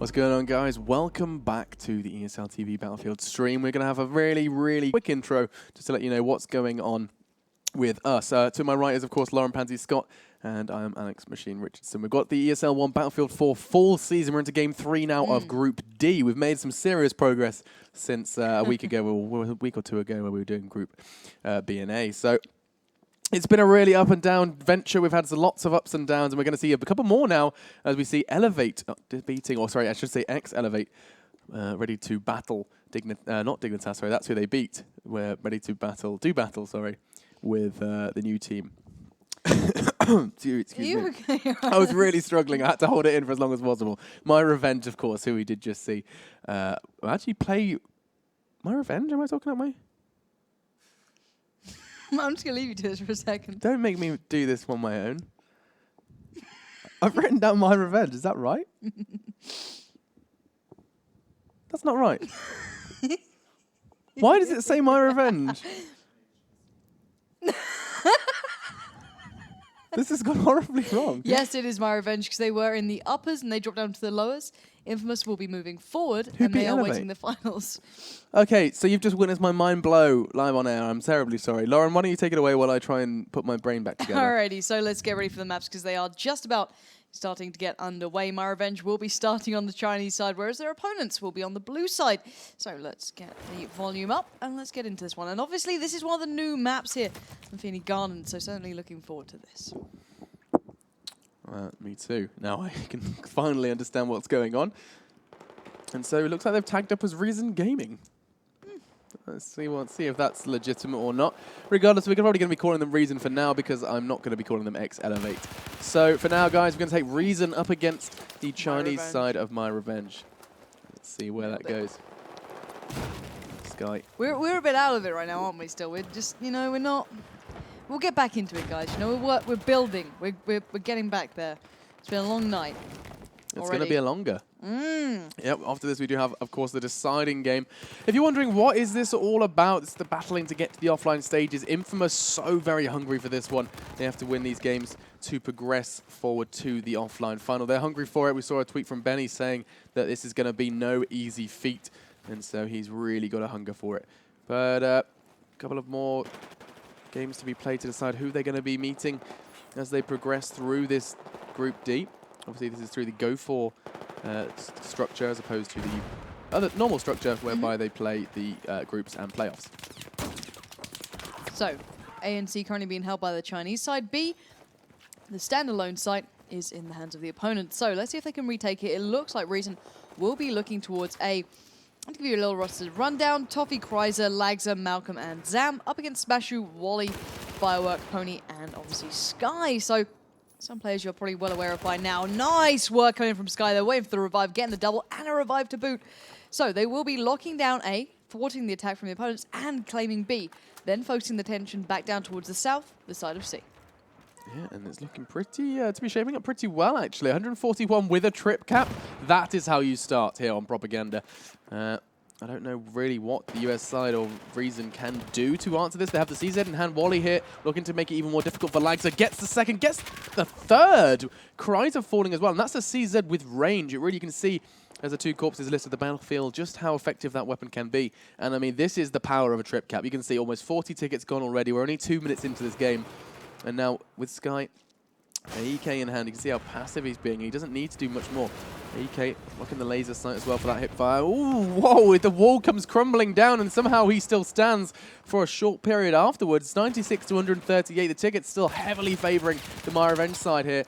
What's going on, guys? Welcome back to the ESL TV Battlefield stream. We're going to have a really quick intro just to let you know what's going on with us. To my right is, of course, Lauren Pansy Scott, and I am Alex Machine Richardson. We've got the ESL One Battlefield 4 fall season. We're into Game 3 now of Group D. We've made some serious progress since a week ago, or a week or two ago, where we were doing Group B and A. So it's been a really up and down venture. We've had lots of ups and downs, and we're going to see a couple more now as we see eLevate beating, or sorry, I should say ex-eLevate, ready to battle not Dignitas, sorry, that's who they beat. We're ready to do battle, sorry, with the new team. Excuse me. Okay? I was really struggling. I had to hold it in for as long as possible. myRevenge, of course, who we did just see. Actually play myRevenge? Am I talking about my? I'm just going to leave you to this for a second. Don't make me do this on my own. I've written down myRevenge. Is that right? That's not right. Why does it say myRevenge? This has gone horribly wrong. Yes, it is myRevenge because they were in the uppers and they dropped down to the lowers. Infamous will be moving forward and they are waiting the finals. Okay, so you've just witnessed my mind blow live on air. I'm terribly sorry. Lauren, why don't you take it away while I try and put my brain back together? Alrighty, so let's get ready for the maps because they are just about starting to get underway. myRevenge will be starting on the Chinese side, whereas their opponents will be on the blue side. So let's get the volume up and let's get into this one. And obviously, this is one of the new maps here from Phoenix Garden, so certainly looking forward to this. Me too. Now I can finally understand what's going on. And so it looks like they've tagged up as Reason Gaming. Let's see if that's legitimate or not. Regardless, we're probably going to be calling them Reason for now because I'm not going to be calling them ex-eLevate. So for now, guys, we're going to take Reason up against the Chinese side of myRevenge. Let's see where that goes. Sky. We're a bit out of it right now, aren't we? Still, we're just we're not. We'll get back into it, guys. You know, we're building. We're getting back there. It's been a long night. It's going to be a longer. Yep, after this we do have, of course, the deciding game. If you're wondering what is this all about, it's the battling to get to the offline stages. Infamous so very hungry for this one. They have to win these games to progress forward to the offline final. They're hungry for it. We saw a tweet from Benny saying that this is going to be no easy feat, and so he's really got a hunger for it. But a couple of more games to be played to decide who they're going to be meeting as they progress through this Group D. Obviously, this is through the Go4 structure as opposed to the other normal structure whereby they play the groups and playoffs. So, A and C currently being held by the Chinese side. B, the standalone site, is in the hands of the opponent. So, let's see if they can retake it. It looks like Reason will be looking towards A. I'll give you a little roster rundown. Toffee, Kryzer, Lagza, Malcolm, and Zam up against Smashu, Wally, Firework, Pony, and obviously Sky. So, some players you're probably well aware of by now. Nice work coming from Sky. They're waiting for the revive, getting the double, and a revive to boot. So they will be locking down A, thwarting the attack from the opponents, and claiming B. Then focusing the tension back down towards the south, the side of C. Yeah, and it's looking pretty, to be shaping up pretty well, actually. 141 with a trip cap. That is how you start here on Propaganda. I don't know really what the US side or Reason can do to answer this. They have the CZ in hand. Wally here looking to make it even more difficult for Lagza. Gets the second, gets the third. Kryzer falling as well. And that's a CZ with range. It really, you can see as the two corpses listed the battlefield just how effective that weapon can be. And I mean, this is the power of a trip cap. You can see almost 40 tickets gone already. We're only 2 minutes into this game. And now with Sky, EK in hand, you can see how passive he's being. He doesn't need to do much more. EK looking the laser sight as well for that hip fire. Ooh, whoa, the wall comes crumbling down and somehow he still stands for a short period afterwards. 96 to 138. The ticket's still heavily favoring the myRevenge side here.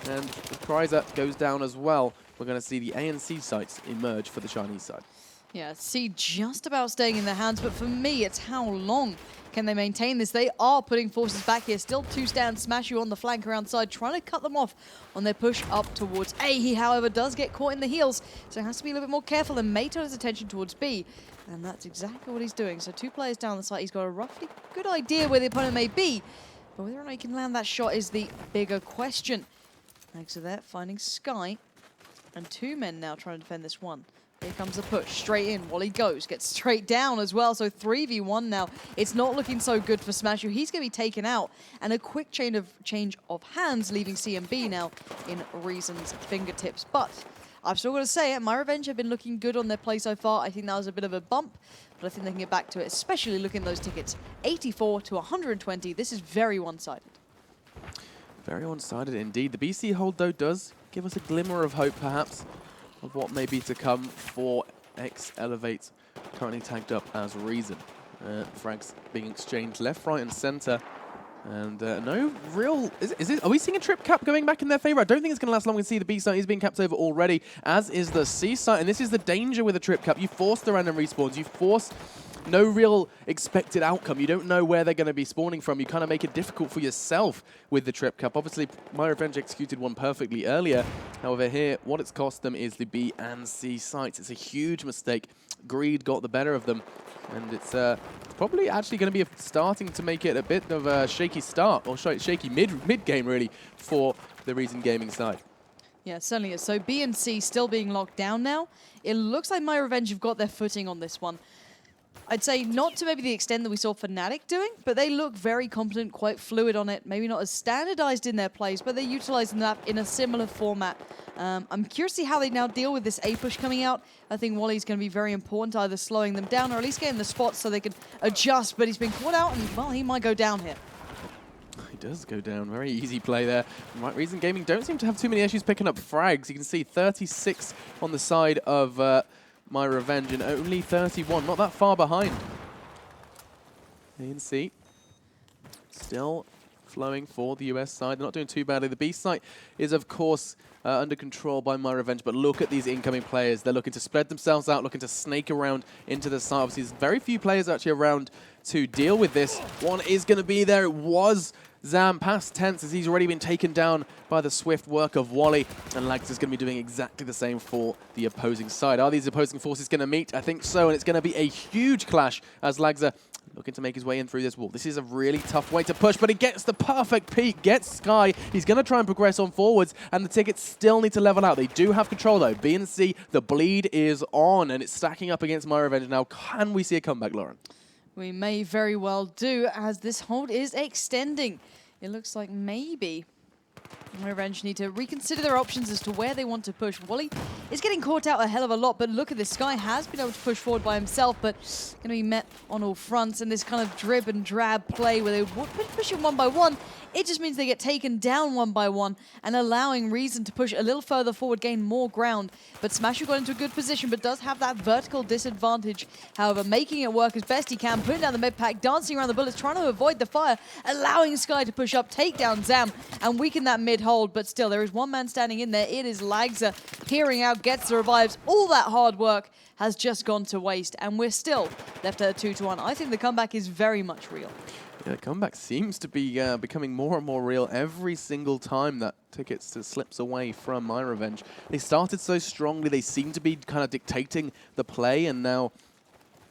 And Kryzer goes down as well. We're going to see the A and C sites emerge for the Chinese side. Yeah, C just about staying in their hands, but for me, it's how long can they maintain this? They are putting forces back here. Still two stands. Smashu on the flank around side, trying to cut them off on their push up towards A. He, however, does get caught in the heels, so has to be a little bit more careful and may turn his attention towards B. And that's exactly what he's doing. So two players down the site. He's got a roughly good idea where the opponent may be, but whether or not he can land that shot is the bigger question. Thanks to that, finding Sky. And two men now trying to defend this one. Here comes the push, straight in. Wally goes, gets straight down as well. So 3v1 now. It's not looking so good for Smashu. He's going to be taken out. And a quick change of hands, leaving CMB now in Reason's fingertips. But I've still got to say it, myRevenge have been looking good on their play so far. I think that was a bit of a bump, but I think they can get back to it, especially looking at those tickets. 84 to 120. This is very one-sided. Very one-sided indeed. The BC hold, though, does give us a glimmer of hope, perhaps, of what may be to come for ex-eLevate, currently tagged up as Reason. Frags being exchanged left, right, and center. And no real... Are we seeing a trip cap going back in their favor? I don't think it's going to last long. We can see the B site is being capped over already, as is the C site. And this is the danger with a trip cap. You force the random respawns. You force no real expected outcome. You don't know where they're going to be spawning from. You kind of make it difficult for yourself with the trip cap. Obviously, myRevenge executed one perfectly earlier. However, here, what it's cost them is the B and C sites. It's a huge mistake. Greed got the better of them. And it's probably actually going to be starting to make it a bit of a shaky start, or shaky mid-game, really, for the Reason Gaming side. Yeah, it certainly is. So B and C still being locked down now. It looks like myRevenge have got their footing on this one. I'd say not to maybe the extent that we saw Fnatic doing, but they look very competent, quite fluid on it. Maybe not as standardized in their plays, but they're utilizing that in a similar format. I'm curious to see how they now deal with this A push coming out. I think Wally's going to be very important, either slowing them down or at least getting the spots so they can adjust. But he's been caught out, and, well, he might go down here. He does go down. Very easy play there. Right, Reason Gaming don't seem to have too many issues picking up frags. You can see 36 on the side of myRevenge and only 31. Not that far behind. A and C still flowing for the US side. They're not doing too badly. The B site is, of course, under control by myRevenge, but look at these incoming players. They're looking to spread themselves out, looking to snake around into the site. Obviously, there's very few players actually around to deal with this. One is going to be there. It was Zam past tense, as he's already been taken down by the swift work of Wally, and Lags is going to be doing exactly the same for the opposing side. Are these opposing forces going to meet? I think so, and it's going to be a huge clash as Lagza looking to make his way in through this wall. This is a really tough way to push, but he gets the perfect peek, gets Sky. He's going to try and progress on forwards, and the tickets still need to level out. They do have control, though. B and C, the bleed is on, and it's stacking up against myRevenge now. Can we see a comeback, Lauren? We may very well do, as this hold is extending. It looks like maybe myRevenge need to reconsider their options as to where they want to push. Wally is getting caught out a hell of a lot, but look at this. Sky has been able to push forward by himself, but going to be met on all fronts in this kind of drib and drab play where they've been pushing one by one. It just means they get taken down one by one and allowing Reason to push a little further forward, gain more ground. But Smashu got into a good position, but does have that vertical disadvantage. However, making it work as best he can, putting down the med pack, dancing around the bullets, trying to avoid the fire, allowing Sky to push up, take down Zam, and weaken that mid hold. But still, there is one man standing in there. It is Lagza, hearing out, gets the revives. All that hard work has just gone to waste, and we're still left at a 2-1. I think the comeback is very much real. Yeah, the comeback seems to be becoming more and more real every single time that tickets slips away from myRevenge. They started so strongly, they seem to be kind of dictating the play, and now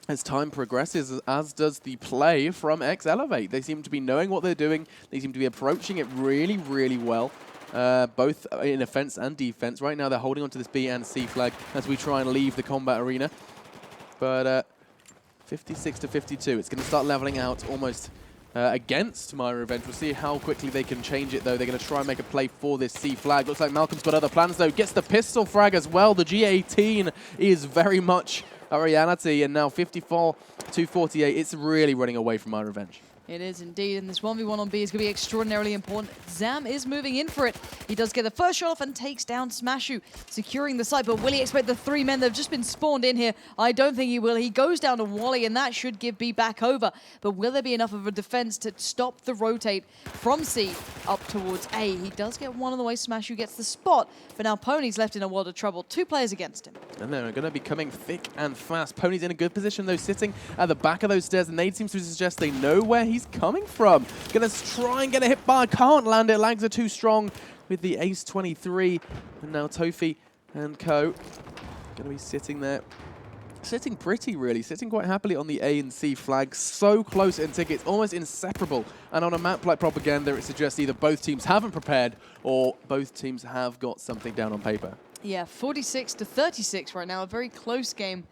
as time progresses, as does the play from ex-eLevate. They seem to be knowing what they're doing. They seem to be approaching it really, really well, both in offense and defense. Right now, they're holding onto this B and C flag as we try and leave the combat arena. But 56 to 52, it's going to start leveling out almost against myRevenge. We'll see how quickly they can change it, though. They're going to try and make a play for this C flag. Looks like Malcolm's got other plans, though. Gets the pistol frag as well. The G18 is very much a reality, and now 54 to 48. It's really running away from myRevenge. It is indeed, and this 1v1 on B is going to be extraordinarily important. Zam is moving in for it. He does get the first shot off and takes down Smashu, securing the site, but will he expect the 3 men that have just been spawned in here? I don't think he will. He goes down to Wally, and that should give B back over. But will there be enough of a defense to stop the rotate from C up towards A? He does get one on the way. Smashu gets the spot, but now Pony's left in a world of trouble. 2 players against him. And they're going to be coming thick and fast. Pony's in a good position, though, sitting at the back of those stairs, and they seem to suggest they know where he's coming from. Gonna try and get a hit bar, can't land it. Lags are too strong with the ace 23, and now Tofi and co gonna be sitting there, sitting pretty, really, sitting quite happily on the A and C flag. So close in tickets, almost inseparable. And on a map like Propaganda, it suggests either both teams haven't prepared or both teams have got something down on paper. Yeah, 46 to 36 right now, a very close game,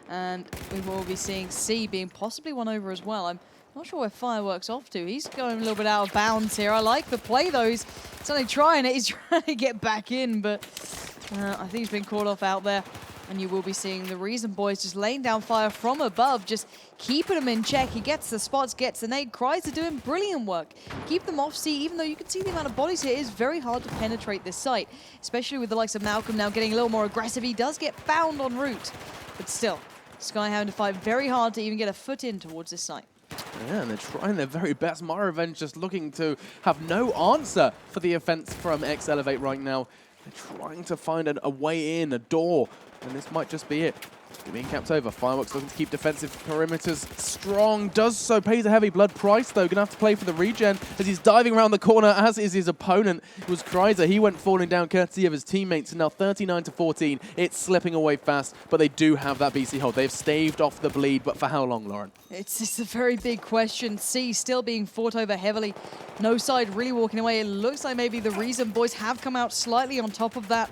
and we will be seeing C being possibly won over as well. I'm not sure where Fireworks off to. He's going a little bit out of bounds here. I like the play, though. He's only trying it. He's trying to get back in, but I think he's been caught off out there. And you will be seeing the Reason boys just laying down fire from above, just keeping him in check. He gets the spots, gets the nade. Cries are doing brilliant work. Keep them off C, even though you can see the amount of bodies here. It is very hard to penetrate this site, especially with the likes of Malcolm now getting a little more aggressive. He does get found en route, but still, Sky having to fight very hard to even get a foot in towards this site. Yeah, and they're trying their very best. myRevenge just looking to have no answer for the offense from ex-eLevate right now. They're trying to find a way in, a door, and this might just be it. Being capped over. Fireworks looking to keep defensive perimeters strong. Does so. Pays a heavy blood price, though. Going to have to play for the regen as he's diving around the corner, as is his opponent. It was Kreiser. He went falling down courtesy of his teammates. And now 39-14. It's slipping away fast, but they do have that BC hold. They've staved off the bleed, but for how long, Lauren? It's a very big question. C still being fought over heavily. No side really walking away. It looks like maybe the Reason boys have come out slightly on top of that,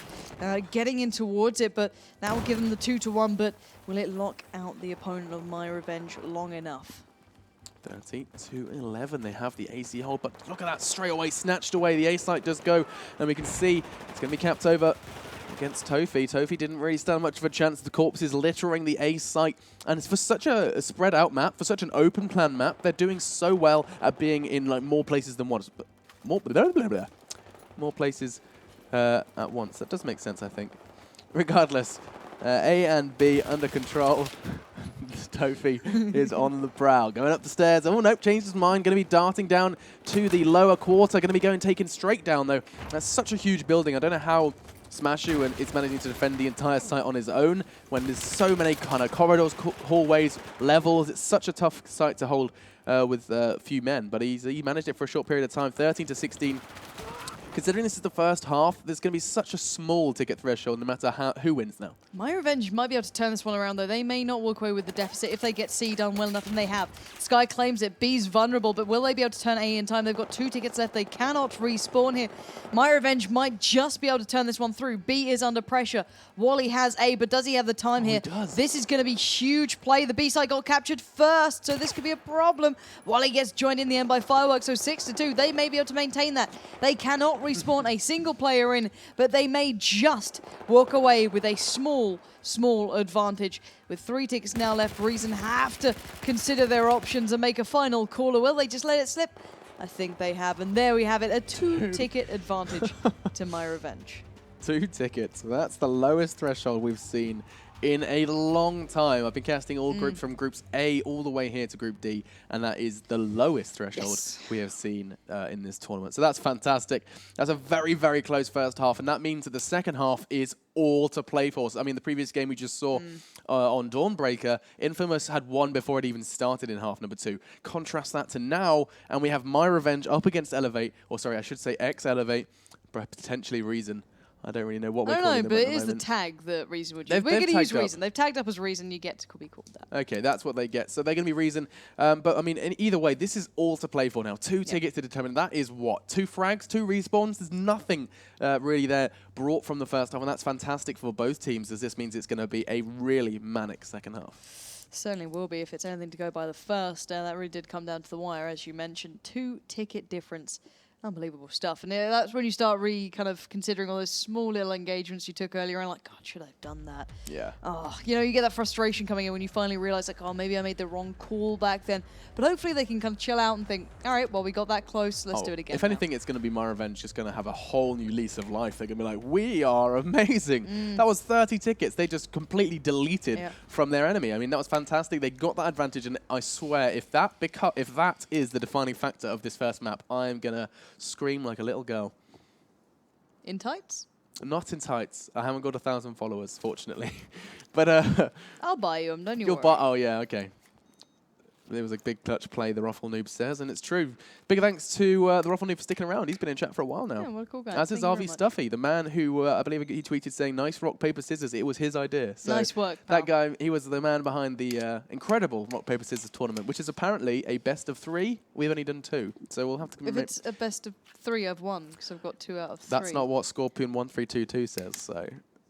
getting in towards it, but that will give them the 2-1, but will it lock out the opponent of myRevenge long enough? 30-11. They have the AC hold, but look at that, straight away snatched away. The A site does go, and we can see it's going to be capped over against Tofi. Tofi didn't really stand much of a chance. The corpses littering the A site, and it's for such a spread out map, for such an open plan map. They're doing so well at being in like more places than once. More places at once. That does make sense, I think. Regardless, A and B under control. Tofi is on the prowl. Going up the stairs. Oh, nope, changed his mind. Going to be darting down to the lower quarter. Going to be taken straight down, though. That's such a huge building. I don't know how Smashu and is managing to defend the entire site on his own when there's so many kind of corridors, hallways, levels. It's such a tough site to hold with few men, but he managed it for a short period of time. 13-16. Considering this is the first half, there's going to be such a small ticket threshold no matter who wins now. myRevenge might be able to turn this one around, though. They may not walk away with the deficit if they get C done well enough, and they have. Sky claims it. B's vulnerable, but will they be able to turn A in time? They've got 2 tickets left. They cannot respawn here. myRevenge might just be able to turn this one through. B is under pressure. Wally has A, but does he have the time here? He does. This is going to be huge play. The B side got captured first, so this could be a problem. Wally gets joined in the end by Fireworks, so 6-2. They may be able to maintain that. They cannot respawn a single player in, but they may just walk away with a small advantage. With 3 tickets now left, Reason have to consider their options and make a final call, or will they just let it slip? I think they have, and there we have it, a 2-ticket advantage to myRevenge. 2 tickets. That's the lowest threshold we've seen in a long time. I've been casting all groups from Groups A all the way here to Group D, and that is the lowest threshold we have seen in this tournament. So that's fantastic. That's a very, very close first half, and that means that the second half is all to play for. So, I mean, the previous game we just saw on Dawnbreaker, Infamous had won before it even started in half number 2. Contrast that to now, and we have myRevenge up against eLevate, or sorry, I should say ex-eLevate, potentially Reason. I don't really know what we're calling them but at it is moment. the tag that Reason would use. They've We're going to use tagged up. Reason. They've tagged up as Reason. You get to be called that. Okay, that's what they get. So they're going to be Reason. But, I mean, in either way, this is all to play for now. 2 tickets to determine. That is what? 2 frags, 2 respawns? There's nothing really there brought from the first half, and that's fantastic for both teams, as this means it's going to be a really manic second half. Certainly will be if it's anything to go by the first. That really did come down to the wire, as you mentioned. 2 ticket difference. Unbelievable stuff. And that's when you start kind of considering all those small little engagements you took earlier and like, God, should I have done that? Yeah. Oh, you know, you get that frustration coming in when you finally realize, like, oh, maybe I made the wrong call back then. But hopefully they can kind of chill out and think, all right, well, we got that close. Let's do it again. If anything, it's going to be myRevenge just going to have a whole new lease of life. They're going to be like, we are amazing. That was 30 tickets. They just completely deleted from their enemy. I mean, that was fantastic. They got that advantage. And I swear, if that is the defining factor of this first map, I'm going to scream like a little girl. In tights? Not in tights. I haven't got 1,000 followers, fortunately. But I'll buy you them, don't you worry. Oh, yeah, okay. There was a big clutch play, the Ruffle Noob says, and it's true. Big thanks to the Ruffle Noob for sticking around. He's been in chat for a while now. Yeah, what a cool guy. As is RV Stuffy, the man who, I believe he tweeted saying, nice rock, paper, scissors. It was his idea. So nice work, pal. That guy, he was the man behind the incredible rock, paper, scissors tournament, which is apparently a best of 3. We've only done 2, so we'll have to... If it's a best of 3, I've won, because I've got 2 out of 3. That's not what Scorpion1322 says, so...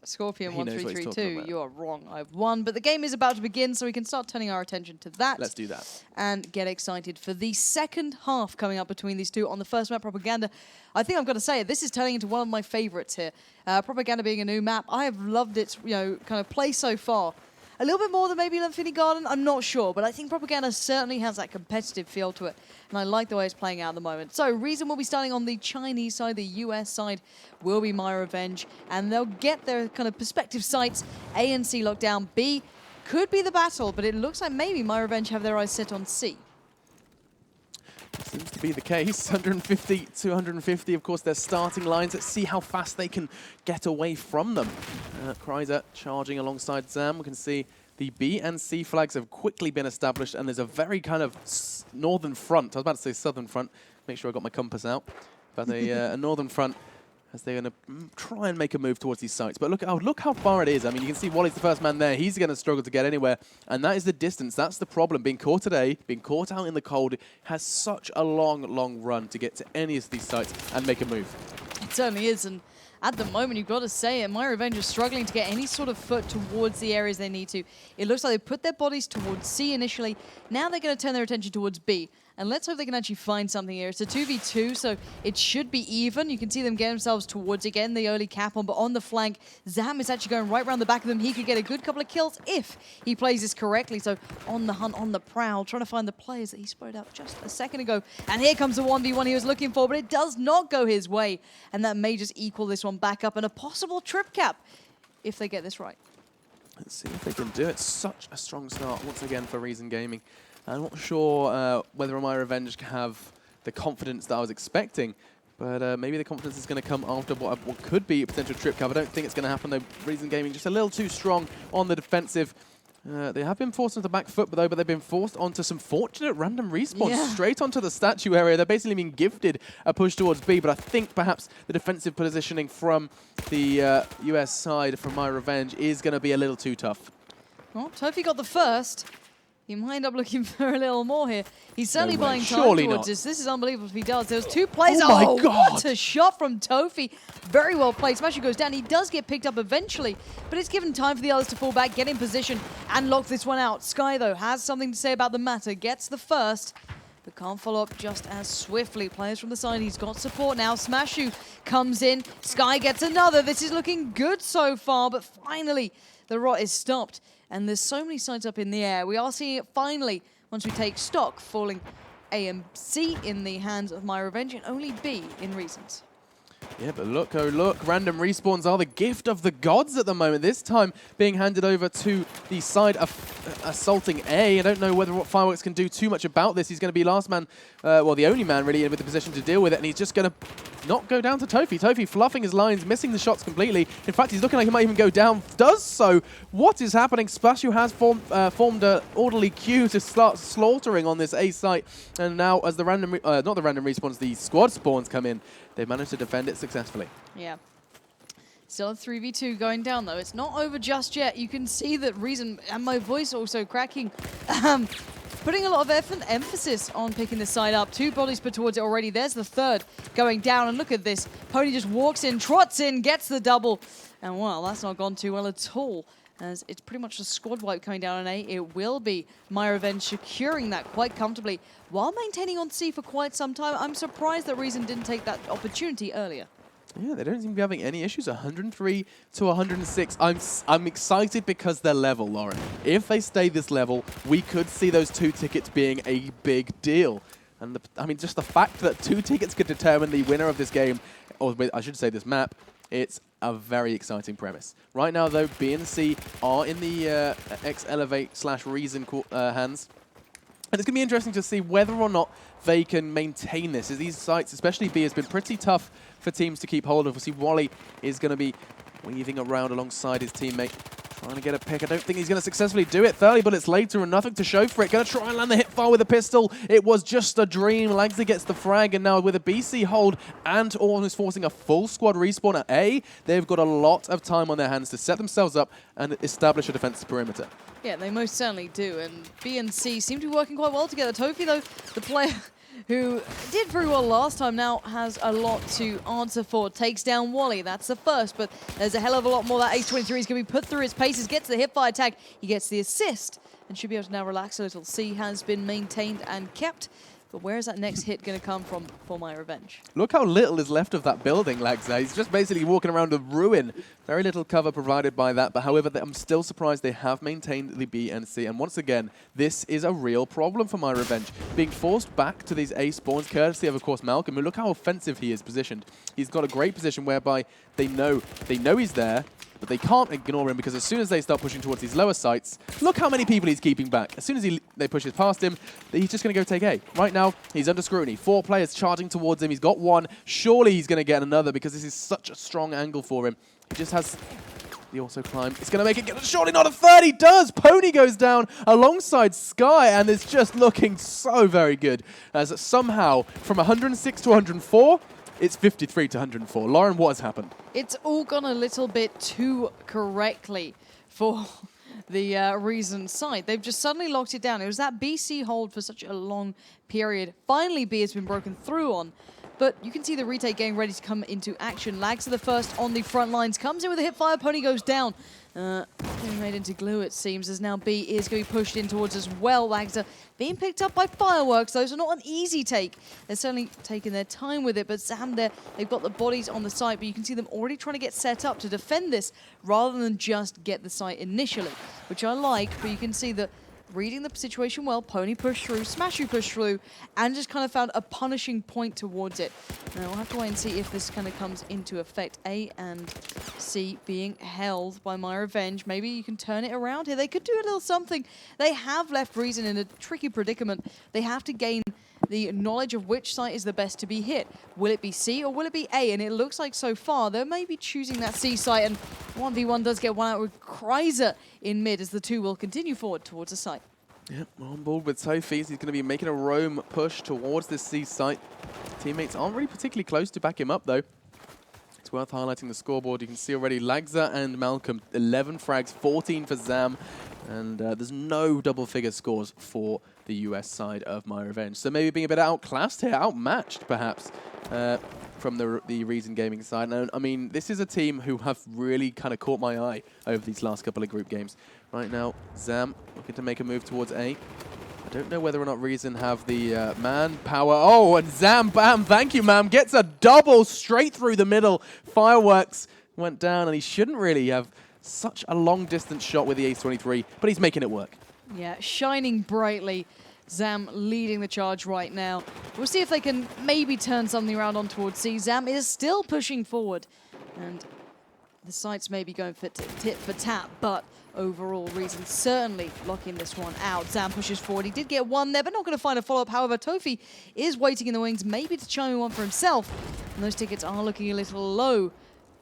Scorpion He knows what he's talking 1332, about. you are wrong. I've won, but the game is about to begin, so we can start turning our attention to that. Let's do that. And get excited for the second half coming up between these two on the first map, Propaganda. I think I've got to say it, this is turning into one of my favorites here. Propaganda being a new map, I have loved its kind of play so far. A little bit more than maybe Lumini Garden, I'm not sure, but I think Propaganda certainly has that competitive feel to it, and I like the way it's playing out at the moment. So, Reason will be starting on the Chinese side, the US side will be myRevenge, and they'll get their kind of perspective sights. A and C lockdown, B could be the battle, but it looks like maybe myRevenge have their eyes set on C. Seems to be the case. 150, 250, of course, their starting lines. Let's see how fast they can get away from them. Kryzer charging alongside Zam. We can see the B and C flags have quickly been established, and there's a very kind of northern front. I was about to say southern front. Make sure I got my compass out. But a northern front as they're going to try and make a move towards these sites. But look how far it is. I mean, you can see Wally's the first man there. He's going to struggle to get anywhere. And that is the distance. That's the problem. Being caught today, being caught out in the cold, has such a long, long run to get to any of these sites and make a move. It certainly is, and at the moment, you've got to say it, myRevenge is struggling to get any sort of foot towards the areas they need to. It looks like they put their bodies towards C initially. Now they're going to turn their attention towards B. And let's hope they can actually find something here. It's a 2v2, so it should be even. You can see them get themselves towards, again, the early cap on, but on the flank, Zam is actually going right around the back of them. He could get a good couple of kills if he plays this correctly. So on the hunt, on the prowl, trying to find the players that he spotted out just a second ago. And here comes the 1v1 he was looking for, but it does not go his way. And that may just equal this one back up and a possible trip cap if they get this right. Let's see if they can do it. Such a strong start once again for Reason Gaming. I'm not sure whether myRevenge have the confidence that I was expecting, but maybe the confidence is going to come after what could be a potential trip cap. I don't think it's going to happen though. Reason Gaming just a little too strong on the defensive. They have been forced onto the back foot, but they've been forced onto some fortunate random respawns straight onto the statue area. They're basically being gifted a push towards B, but I think perhaps the defensive positioning from the US side from myRevenge is going to be a little too tough. Well, Tofi got the first. He might end up looking for a little more here. He's certainly buying time Surely towards not. this. This is unbelievable if he does. There's two plays. Oh my God. What a shot from Tofi. Very well played. Smasher goes down. He does get picked up eventually, but it's given time for the others to fall back, get in position, and lock this one out. Sky, though, has something to say about the matter. Gets the first, but can't follow up just as swiftly. Players from the side, he's got support now. Smashu comes in. Sky gets another. This is looking good so far, but finally the rot is stopped. And there's so many sides up in the air. We are seeing it finally, once we take stock, falling A and C in the hands of myRevenge and only B in Reasons. Yeah, but look, oh look, random respawns are the gift of the gods at the moment. This time being handed over to the side of assaulting A. I don't know whether what Fireworks can do too much about this. He's going to be last man, well, the only man really with the position to deal with it, and he's just going to not go down to Tofi. Tofi fluffing his lines, missing the shots completely. In fact, he's looking like he might even go down. Does so. What is happening? Splashu has formed an orderly queue to start slaughtering on this A site. And now as the random, not the random respawns, the squad spawns come in, they've managed to defend it successfully. Yeah. Still a 3v2 going down, though. It's not over just yet. You can see that Reason, and my voice also cracking, putting a lot of emphasis on picking this side up. Two bodies put towards it already. There's the third going down, and look at this. Pony just walks in, trots in, gets the double. And, well, that's not gone too well at all, as it's pretty much a squad wipe coming down on A. It will be myRevenge securing that quite comfortably while maintaining on C for quite some time. I'm surprised that Reason didn't take that opportunity earlier. Yeah, they don't seem to be having any issues. 103 to 106. I'm excited because they're level, Lauren. If they stay this level, we could see those 2 tickets being a big deal. And I mean, just the fact that 2 tickets could determine the winner of this game, or I should say this map, it's a very exciting premise. Right now, though, B and C are in the ex-eLevate / Reason hands. And it's going to be interesting to see whether or not they can maintain this, as these sites, especially B, has been pretty tough for teams to keep hold of. We'll see Wally is going to be weaving around alongside his teammate, trying to get a pick. I don't think he's going to successfully do it. 30 bullets later and nothing to show for it. Going to try and land the hipfire with a pistol. It was just a dream. Lagsley gets the frag, and now with a BC hold and almost forcing a full squad respawn at A, they've got a lot of time on their hands to set themselves up and establish a defensive perimeter. Yeah, they most certainly do, and B and C seem to be working quite well together. Tofi, though, the player who did very well last time, now has a lot to answer for. Takes down Wally, that's the first, but there's a hell of a lot more that Ace23 is going to be put through his paces, gets the hipfire tag, he gets the assist, and should be able to now relax a little. C has been maintained and kept. But where is that next hit going to come from for myRevenge? Look how little is left of that building, Lagza. He's just basically walking around a ruin. Very little cover provided by that. But however, I'm still surprised they have maintained the B and C. And once again, this is a real problem for myRevenge. Being forced back to these A spawns, courtesy of course, Malcolm. And look how offensive he is positioned. He's got a great position whereby they know he's there, but they can't ignore him because as soon as they start pushing towards these lower sites, look how many people he's keeping back. As soon as they push it past him, he's just going to go take A. Right now, he's under scrutiny. 4 players charging towards him. He's got 1. Surely he's going to get another because this is such a strong angle for him. He just has the also climb. It's going to make it. Surely not a third. He does. Pony goes down alongside Sky, and it's just looking so very good. As somehow, from 106 to 104, it's 53 to 104. Lauren, what has happened? It's all gone a little bit too correctly for the Reason side. They've just suddenly locked it down. It was that BC hold for such a long period. Finally, B has been broken through on. But you can see the retake getting ready to come into action. Lags are the first on the front lines. Comes in with a hipfire. Pony goes down. Being made into glue, it seems, as now B is going to be pushed in towards as well. Lags are being picked up by fireworks. Those are not an easy take. They're certainly taking their time with it, but Zam there, they've got the bodies on the site, but you can see them already trying to get set up to defend this rather than just get the site initially, which I like, but you can see that reading the situation well, Pony pushed through, Smashu pushed through, and just kind of found a punishing point towards it. Now we'll have to wait and see if this kind of comes into effect. A and C being held by myRevenge. Maybe you can turn it around here. They could do a little something. They have left Reason in a tricky predicament. They have to gain the knowledge of which site is the best to be hit. Will it be C or will it be A? And it looks like so far they may be choosing that C site, and 1v1 does get one out with Kreiser in mid as the two will continue forward towards the site. Yep, on board with Sophie. He's going to be making a roam push towards this C site. Teammates aren't really particularly close to back him up though. It's worth highlighting the scoreboard. You can see already Lagza and Malcolm, 11 frags, 14 for Zam. And there's no double-figure scores for the US side of myRevenge. So maybe being a bit outclassed here, outmatched perhaps, from the Reason Gaming side. And I mean, this is a team who have really kind of caught my eye over these last couple of group games. Right now, Zam looking to make a move towards A. I don't know whether or not Reason have the manpower. Oh, and Zam, bam, thank you, ma'am, gets a double straight through the middle. Fireworks went down, and he shouldn't really have such a long-distance shot with the Ace-23, but he's making it work. Yeah, shining brightly. Zam leading the charge right now. We'll see if they can maybe turn something around on towards C. Zam is still pushing forward, and the sites may be going for tit for tat, but overall Reason certainly locking this one out. Zam pushes forward. He did get one there, but not going to find a follow-up. However, Tofi is waiting in the wings, maybe to chime in one for himself, and those tickets are looking a little low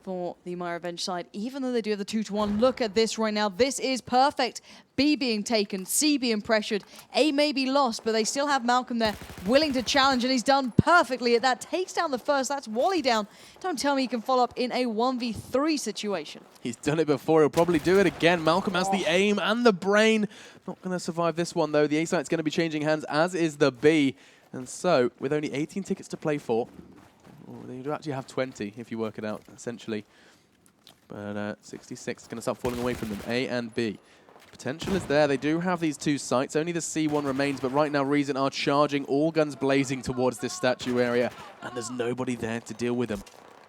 for the myRevenge side, even though they do have the 2-1. Look at this right now. This is perfect. B being taken, C being pressured. A may be lost, but they still have Malcolm there willing to challenge, and he's done perfectly at that. Takes down the first. That's Wally down. Don't tell me he can follow up in a 1v3 situation. He's done it before. He'll probably do it again. Malcolm has the aim and the brain. Not going to survive this one, though. The A site's going to be changing hands, as is the B. And so, with only 18 tickets to play for, you do actually have 20 if you work it out, essentially. But 66 is going to start falling away from them. A and B. Potential is there. They do have these 2 sites. Only the C1 remains, but right now Reason are charging, all guns blazing towards this statue area, and there's nobody there to deal with them.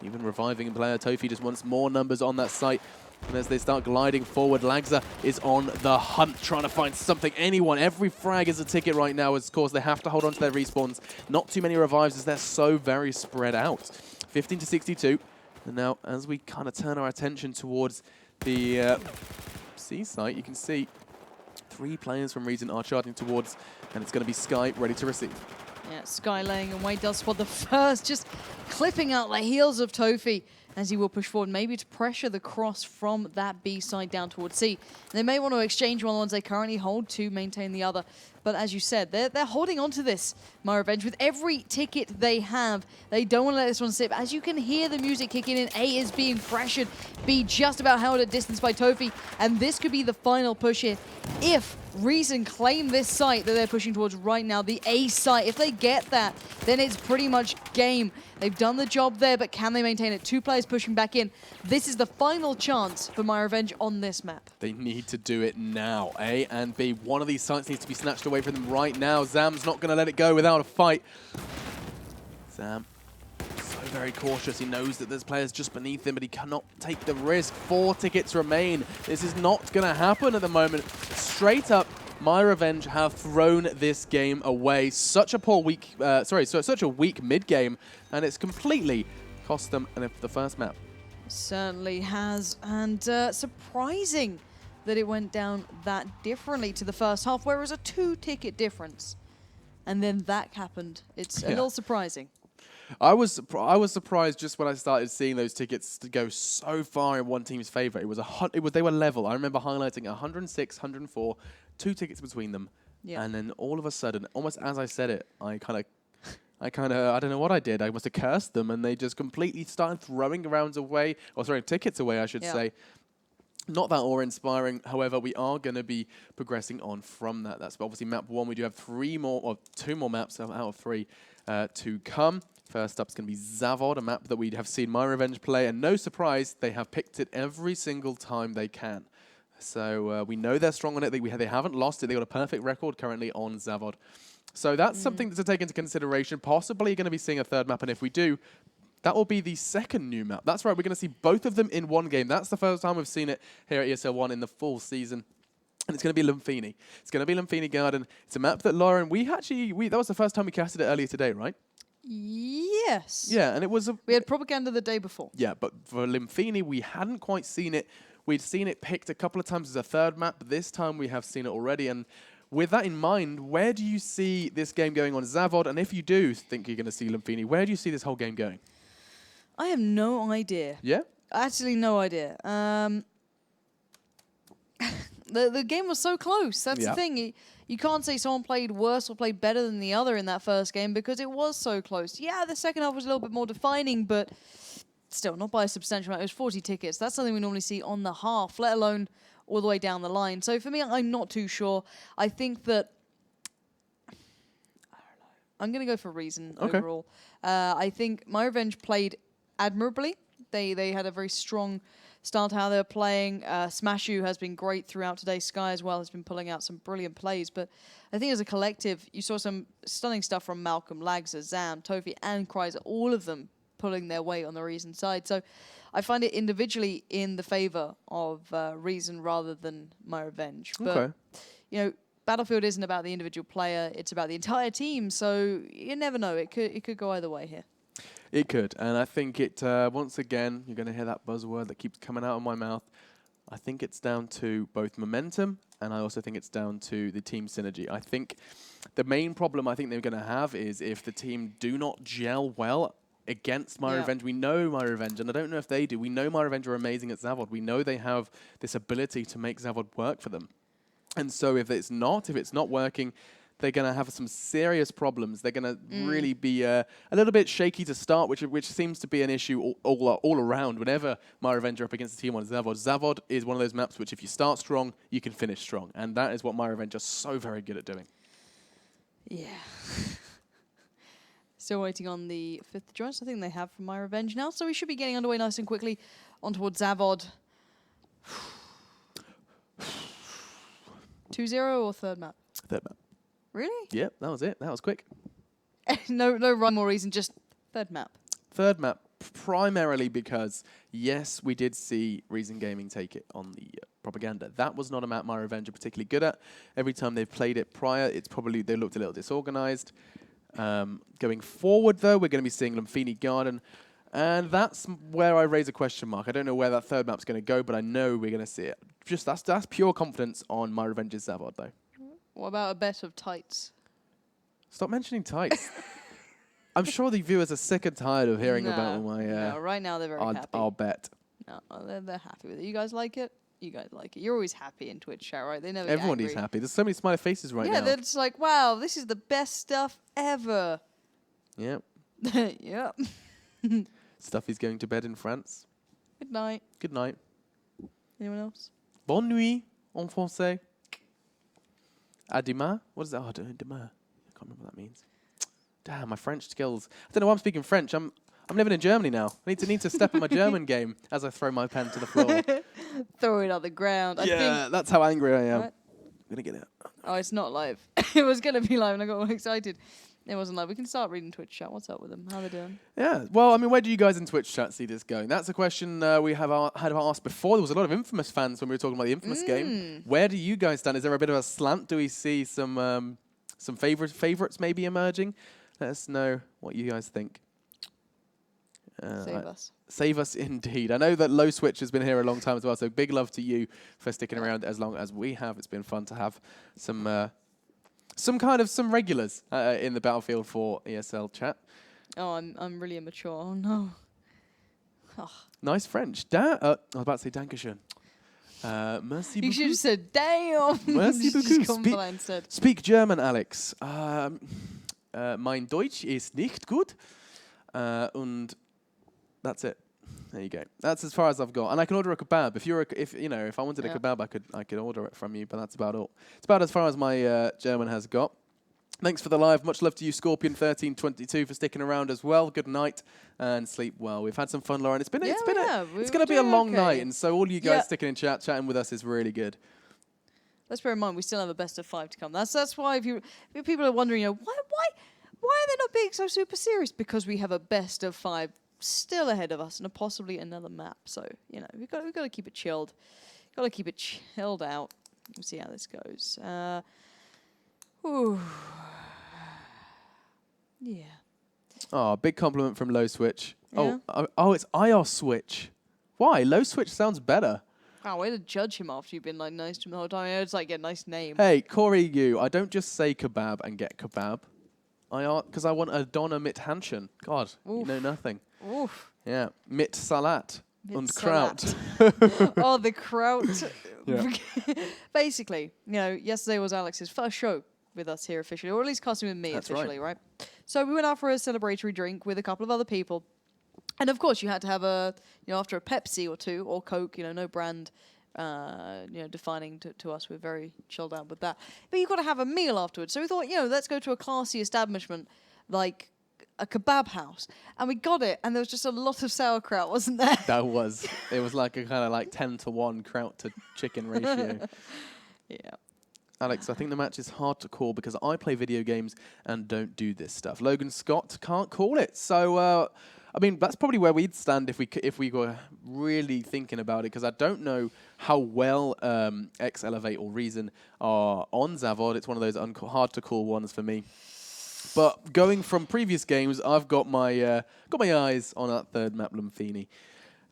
Even reviving player Tofi just wants more numbers on that site. And as they start gliding forward, Lagza is on the hunt, trying to find something, anyone. Every frag is a ticket right now, as of course they have to hold on to their respawns. Not too many revives as they're so very spread out. 15 to 62. And now, as we kind of turn our attention towards the C site, you can see 3 players from Reason are charging towards, and it's going to be Sky ready to receive. Yeah, Sky laying away does spot the first, just clipping out the heels of Tofi as he will push forward, maybe to pressure the cross from that B side down towards C. And they may want to exchange one of the ones they currently hold to maintain the other. But as you said, they're holding on to this, myRevenge. With every ticket they have, they don't want to let this one slip. As you can hear the music kicking in, A is being pressured. B just about held at distance by Tofi. And this could be the final push here if Reason claim this site that they're pushing towards right now, the A site. If they get that, then it's pretty much game. They've done the job there, but can they maintain it? 2 players pushing back in. This is the final chance for myRevenge on this map. They need to do it now. A and B. One of these sites needs to be snatched away from them right now. Zam's not going to let it go without a fight. Zam, so very cautious. He knows that there's players just beneath him, but he cannot take the risk. 4 tickets remain. This is not going to happen at the moment. Straight up, myRevenge have thrown this game away. Such a such a weak mid game, and it's completely cost them the first map. Certainly has, and surprising that it went down that differently to the first half, where it was a 2-ticket difference, and then that happened. It's a little surprising. I was surprised just when I started seeing those tickets to go so far in one team's favor. They were level. I remember highlighting 106, 104, 2 tickets between them, and then all of a sudden, almost as I said it, I don't know what I did. I must have cursed them, and they just completely started throwing rounds away, or throwing tickets away, I should say. Not that awe-inspiring. However, we are going to be progressing on from that. That's obviously map 1. We do have 2 more maps out of 3 to come. First up is going to be Zavod, a map that we have seen myRevenge play, and no surprise, they have picked it every single time they can. So we know they're strong on it. They haven't lost it. They've got a perfect record currently on Zavod. So that's something to take into consideration. Possibly going to be seeing a 3rd map, and if we do, that will be the 2nd new map. That's right, we're going to see both of them in one game. That's the first time we've seen it here at ESL One in the full season. And it's going to be Lumini. It's going to be Lumini Garden. It's a map that Lauren, that was the first time we casted it earlier today, right? Yes. Yeah, and it was we had propaganda the day before. Yeah, but for Lumini, we hadn't quite seen it. We'd seen it picked a couple of times as a 3rd map, but this time we have seen it already. And with that in mind, where do you see this game going on Zavod? And if you do think you're going to see Lumini, where do you see this whole game going? I have no idea. Yeah? Actually, no idea. The game was so close. That's the thing. You can't say someone played worse or played better than the other in that first game because it was so close. Yeah, the second half was a little bit more defining, but still not by a substantial amount. It was 40 tickets. That's something we normally see on the half, let alone all the way down the line. So for me, I'm not too sure. I think that I'm going to go for Reason overall. I think myRevenge played admirably. They had a very strong start to how they were playing. Smashu has been great throughout today. Sky as well has been pulling out some brilliant plays. But I think as a collective, you saw some stunning stuff from Malcolm, Lagza, Zam, Tofi, and Kryzer, all of them pulling their weight on the Reason side. So I find it individually in the favor of Reason rather than myRevenge. But, you know, Battlefield isn't about the individual player. It's about the entire team. So you never know. It could go either way here. It could, and I think it, once again, you're going to hear that buzzword that keeps coming out of my mouth. I think it's down to both momentum, and I also think it's down to the team synergy. I think the main problem I think they're going to have is if the team do not gel well against myRevenge. We know myRevenge, and I don't know if they do. We know myRevenge are amazing at Zavod. We know they have this ability to make Zavod work for them. And so if it's not working, they're going to have some serious problems. They're going to really be a little bit shaky to start, which seems to be an issue all around. Whenever myRevenge are up against a team on Zavod, Zavod is one of those maps which if you start strong, you can finish strong. And that is what myRevenge are so very good at doing. Yeah. Still waiting on the 5th joint. I think they have from myRevenge now. So we should be getting underway nice and quickly on towards Zavod. 2-0 or 3rd map? 3rd map. Really? Yeah, that was it. That was quick. no rhyme or reason, just 3rd map. 3rd map, primarily because, yes, we did see Reason Gaming take it on the propaganda. That was not a map myRevenge are particularly good at. Every time they've played it prior, it's probably they looked a little disorganized. Going forward, though, we're going to be seeing Lumini Garden, and that's where I raise a question mark. I don't know where that 3rd map's going to go, but I know we're going to see it. Just that's pure confidence on myRevenge's Zavod, though. What about a bet of tights? Stop mentioning tights. I'm sure the viewers are sick and tired of hearing about my... no, right now they're very happy. I'll bet. No, they're happy with it. You guys like it? You guys like it. You're always happy in Twitch chat, right? They never Everyone get is angry. happy. There's so many smiley faces right now. Yeah, they're just like, wow, this is the best stuff ever. Yep. Yep. Stuffy's going to bed in France. Good night. Good night. Anyone else? Bonne nuit, en français. Adima? What is that? Oh, Adima. I can't remember what that means. Damn, my French skills. I don't know why I'm speaking French. I'm living in Germany now. I need to step up my German game as I throw my pen to the floor. Throw it on the ground. I think That's how angry I am. What? I'm going to get it. Oh, it's not live. It was going to be live and I got all excited. It wasn't live. We can start reading Twitch chat. What's up with them? How they doing? Yeah, well, I mean, where do you guys in Twitch chat see this going? That's a question we had asked before. There was a lot of Infamous fans when we were talking about the Infamous game. Where do you guys stand? Is there a bit of a slant? Do we see some favorites maybe emerging? Let us know what you guys think. Save us. Save us indeed. I know that Low Switch has been here a long time as well, so big love to you for sticking around as long as we have. It's been fun to have some regulars in the Battlefield 4 ESL chat. Oh, I'm really immature. Oh no. Oh. Nice French. I was about to say Dankeschön. Merci beaucoup. You should have said damn. Merci beaucoup. Instead. Speak German, Alex. Mein Deutsch ist nicht gut. Und that's it. There you go. That's as far as I've got. And I can order a kebab. If I wanted a kebab, I could order it from you, but that's about all. It's about as far as my German has got. Thanks for the live. Much love to you, Scorpion1322, for sticking around as well. Good night and sleep well. We've had some fun, Lauren. It's going to be a long night, and so all you guys sticking in chatting with us is really good. Let's bear in mind we still have a best of 5 to come. That's why if people are wondering, why are they not being so super serious? Because we have a best of 5 still ahead of us and possibly another map. So we've got to keep it chilled. Got to keep it chilled out. We'll see how this goes. Ooh. Yeah. Oh, big compliment from Low Switch. Yeah. It's IOS Switch. Why? Low Switch sounds better. Wow, way to judge him after you've been nice to him the whole time. It's like a nice name. Hey, Corey, I don't just say kebab and get kebab. Because I want a Donner mit Hähnchen. God, you know nothing. Oof. Yeah, mit Salat und Salat. Kraut. Oh, the Kraut. Yeah. Basically, yesterday was Alex's first show with us here officially, or at least casting with me. That's officially, right? So we went out for a celebratory drink with a couple of other people. And of course, you had to have after a Pepsi or 2 or Coke, no brand, defining to us. We're very chilled out with that. But you've got to have a meal afterwards. So we thought, let's go to a classy establishment like a kebab house. And we got it, and there was just a lot of sauerkraut, wasn't there? It was like a kind of 10-to-1 kraut to chicken ratio. Yeah. Alex, I think the match is hard to call because I play video games and don't do this stuff. Logan Scott can't call it. So, that's probably where we'd stand if we were really thinking about it, because I don't know how well ex-eLevate or Reason are on Zavod. It's one of those hard to call ones for me. But going from previous games, I've got my eyes on that third map, Lumini.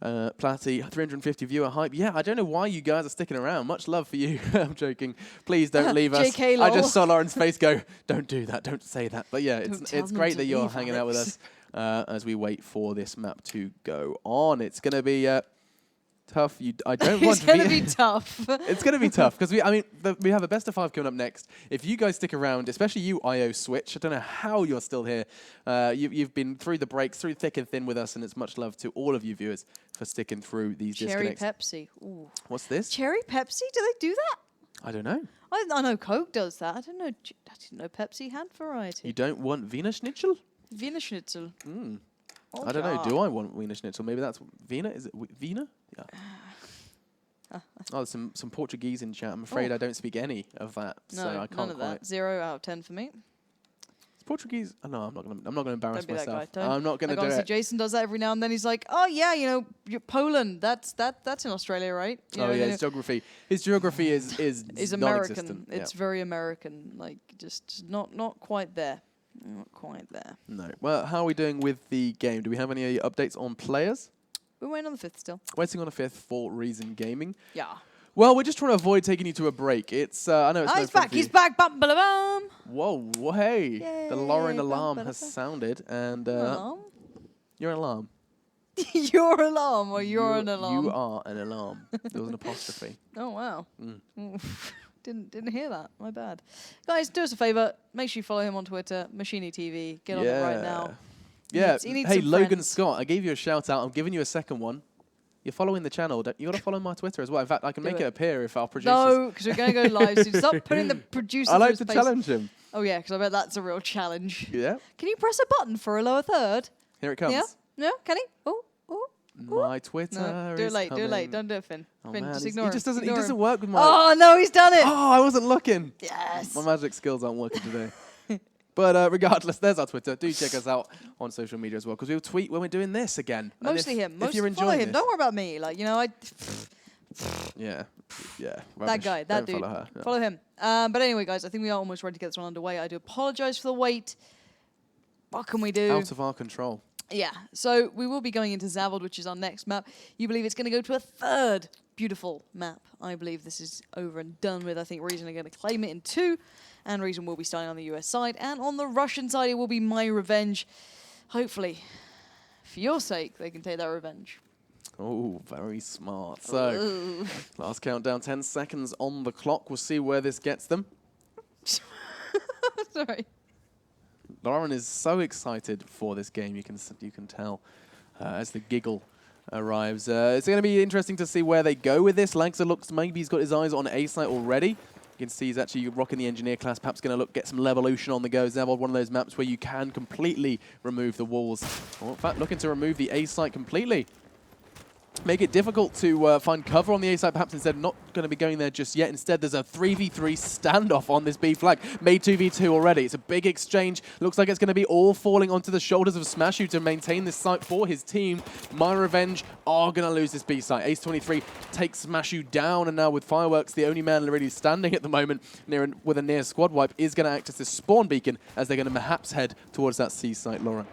Platty, 350 viewer hype. Yeah, I don't know why you guys are sticking around. Much love for you. I'm joking. Please don't leave us. JK lol. I just saw Lauren's face go, don't do that, don't say that. But yeah, it's great that you're hanging out with us as we wait for this map to go on. It's going to be tough. It's going to be tough. It's going to be tough because we have a best of 5 coming up next. If you guys stick around, especially you, IO Switch, I don't know how you're still here. You've been through the breaks, through thick and thin with us, and it's much love to all of you viewers for sticking through these Cherry disconnects. Pepsi. Ooh. What's this? Cherry Pepsi? Do they do that? I don't know. I know Coke does that. I didn't know Pepsi had variety. You don't want Wiener Schnitzel? Wiener Schnitzel. Oh, I don't know. Do I want Wiener Schnitzel? Maybe that's Wiener. Is it Wiener? Yeah. There's some Portuguese in chat. I'm afraid I don't speak any of that, so I can't none of that. 0 out of 10 for me. It's Portuguese. Oh, no, I'm not gonna embarrass Don't be myself. That guy. I'm not gonna do honestly, it. Jason does that every now and then. He's like, oh yeah, you're Poland. That's in Australia, right? His geography. His geography is American. It's very American. Like just not quite there. Not quite there. No. Well, how are we doing with the game? Do we have any updates on players? We're waiting on the 5th still. Waiting on a 5th for Reason Gaming. Yeah. Well, we're just trying to avoid taking you to a break. It's I know it's he's back. He's back. Bum, ba, bum. Whoa, hey! Yay, The Lauren bum, alarm ba, has ba. sounded, and Alarm? you're an alarm. Your alarm, or you're an alarm? You are an alarm. There was an apostrophe. Oh wow. Didn't hear that. My bad. Guys, do us a favor. Make sure you follow him on Twitter, Machini TV. Get on it right now. Yeah. He needs Hey, some Logan friends. Scott, I gave you a shout out. I'm giving you a second one. You're following the channel. You got to follow my Twitter as well. In fact, I can make it appear if our producers... No, because we're going to go live. So stop putting the producer I like through to his face. challenge him. Oh, yeah, because I bet that's a real challenge. Yeah. Can you press a button for a lower third? Here it comes. Yeah? No? Can he? Oh, oh. My Twitter No, do it is late, coming. do it late. Don't do it, Finn. Oh, Finn, man, just he ignore him. just doesn't. He Ignore doesn't him. work with my. Oh, no, he's done it. Oh, I wasn't looking. Yes. My magic skills aren't working today. But regardless, there's our Twitter. Do check us out on social media as well, because we'll tweet when we're doing this again. Mostly him. If you're Follow enjoying him. this. Don't worry about me. Like, you know, Yeah. that rubbish. guy, that Don't dude. Follow her. No. Follow him. But anyway, guys, I think we are almost ready to get this one underway. I do apologize for the wait. What can we do? Out of our control. Yeah, so we will be going into Zavod, which is our next map. You believe it's going to go to a third beautiful map. I believe this is over and done with. I think Reason are going to claim it in 2, and Reason will be starting on the US side. And on the Russian side, it will be myRevenge. Hopefully, for your sake, they can take that revenge. Oh, very smart. So, last countdown, 10 seconds on the clock. We'll see where this gets them. Sorry. Lauren is so excited for this game, you can tell as the giggle arrives. It's going to be interesting to see where they go with this. Langsa looks, maybe he's got his eyes on A site already. You can see he's actually rocking the engineer class, perhaps going to get some Levolution on the go. Zavod, one of those maps where you can completely remove the walls. Or in fact, looking to remove the A site completely. Make it difficult to find cover on the A side, perhaps instead not going to be going there just yet. Instead, there's a 3v3 standoff on this B flag. Made 2v2 already. It's a big exchange. Looks like it's going to be all falling onto the shoulders of Smashu to maintain this site for his team. myRevenge are going to lose this B site. Ace 23 takes Smashu down, and now with Fireworks, the only man really standing at the moment with a near squad wipe is going to act as this spawn beacon as they're going to perhaps head towards that C site, Lauren.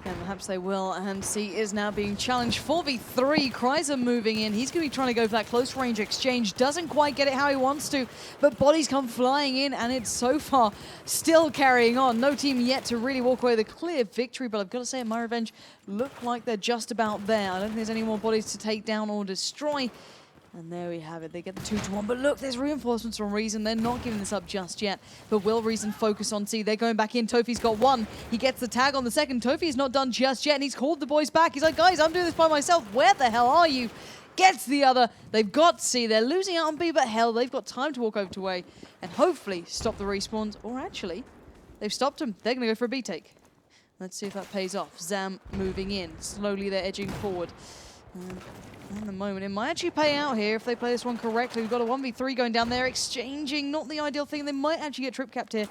And perhaps they will, and C is now being challenged. 4v3, Kryzer moving in. He's going to be trying to go for that close range exchange. Doesn't quite get it how he wants to, but bodies come flying in, and it's so far still carrying on. No team yet to really walk away with a clear victory, but I've got to say, myRevenge look like they're just about there. I don't think there's any more bodies to take down or destroy. And there we have it. They get the 2-1. But look, there's reinforcements from Reason. They're not giving this up just yet. But will Reason focus on C? They're going back in. Tofi's got 1. He gets the tag on the second. Tofi is not done just yet, and he's called the boys back. He's like, guys, I'm doing this by myself. Where the hell are you? Gets the other. They've got C. They're losing out on B, but hell, they've got time to walk over to A and hopefully stop the respawns. Or actually, they've stopped them. They're going to go for a B take. Let's see if that pays off. Zam moving in. Slowly, they're edging forward. In the moment, it might actually pay out here if they play this one correctly. We've got a 1v3 going down there, exchanging, not the ideal thing. They might actually get trip capped here.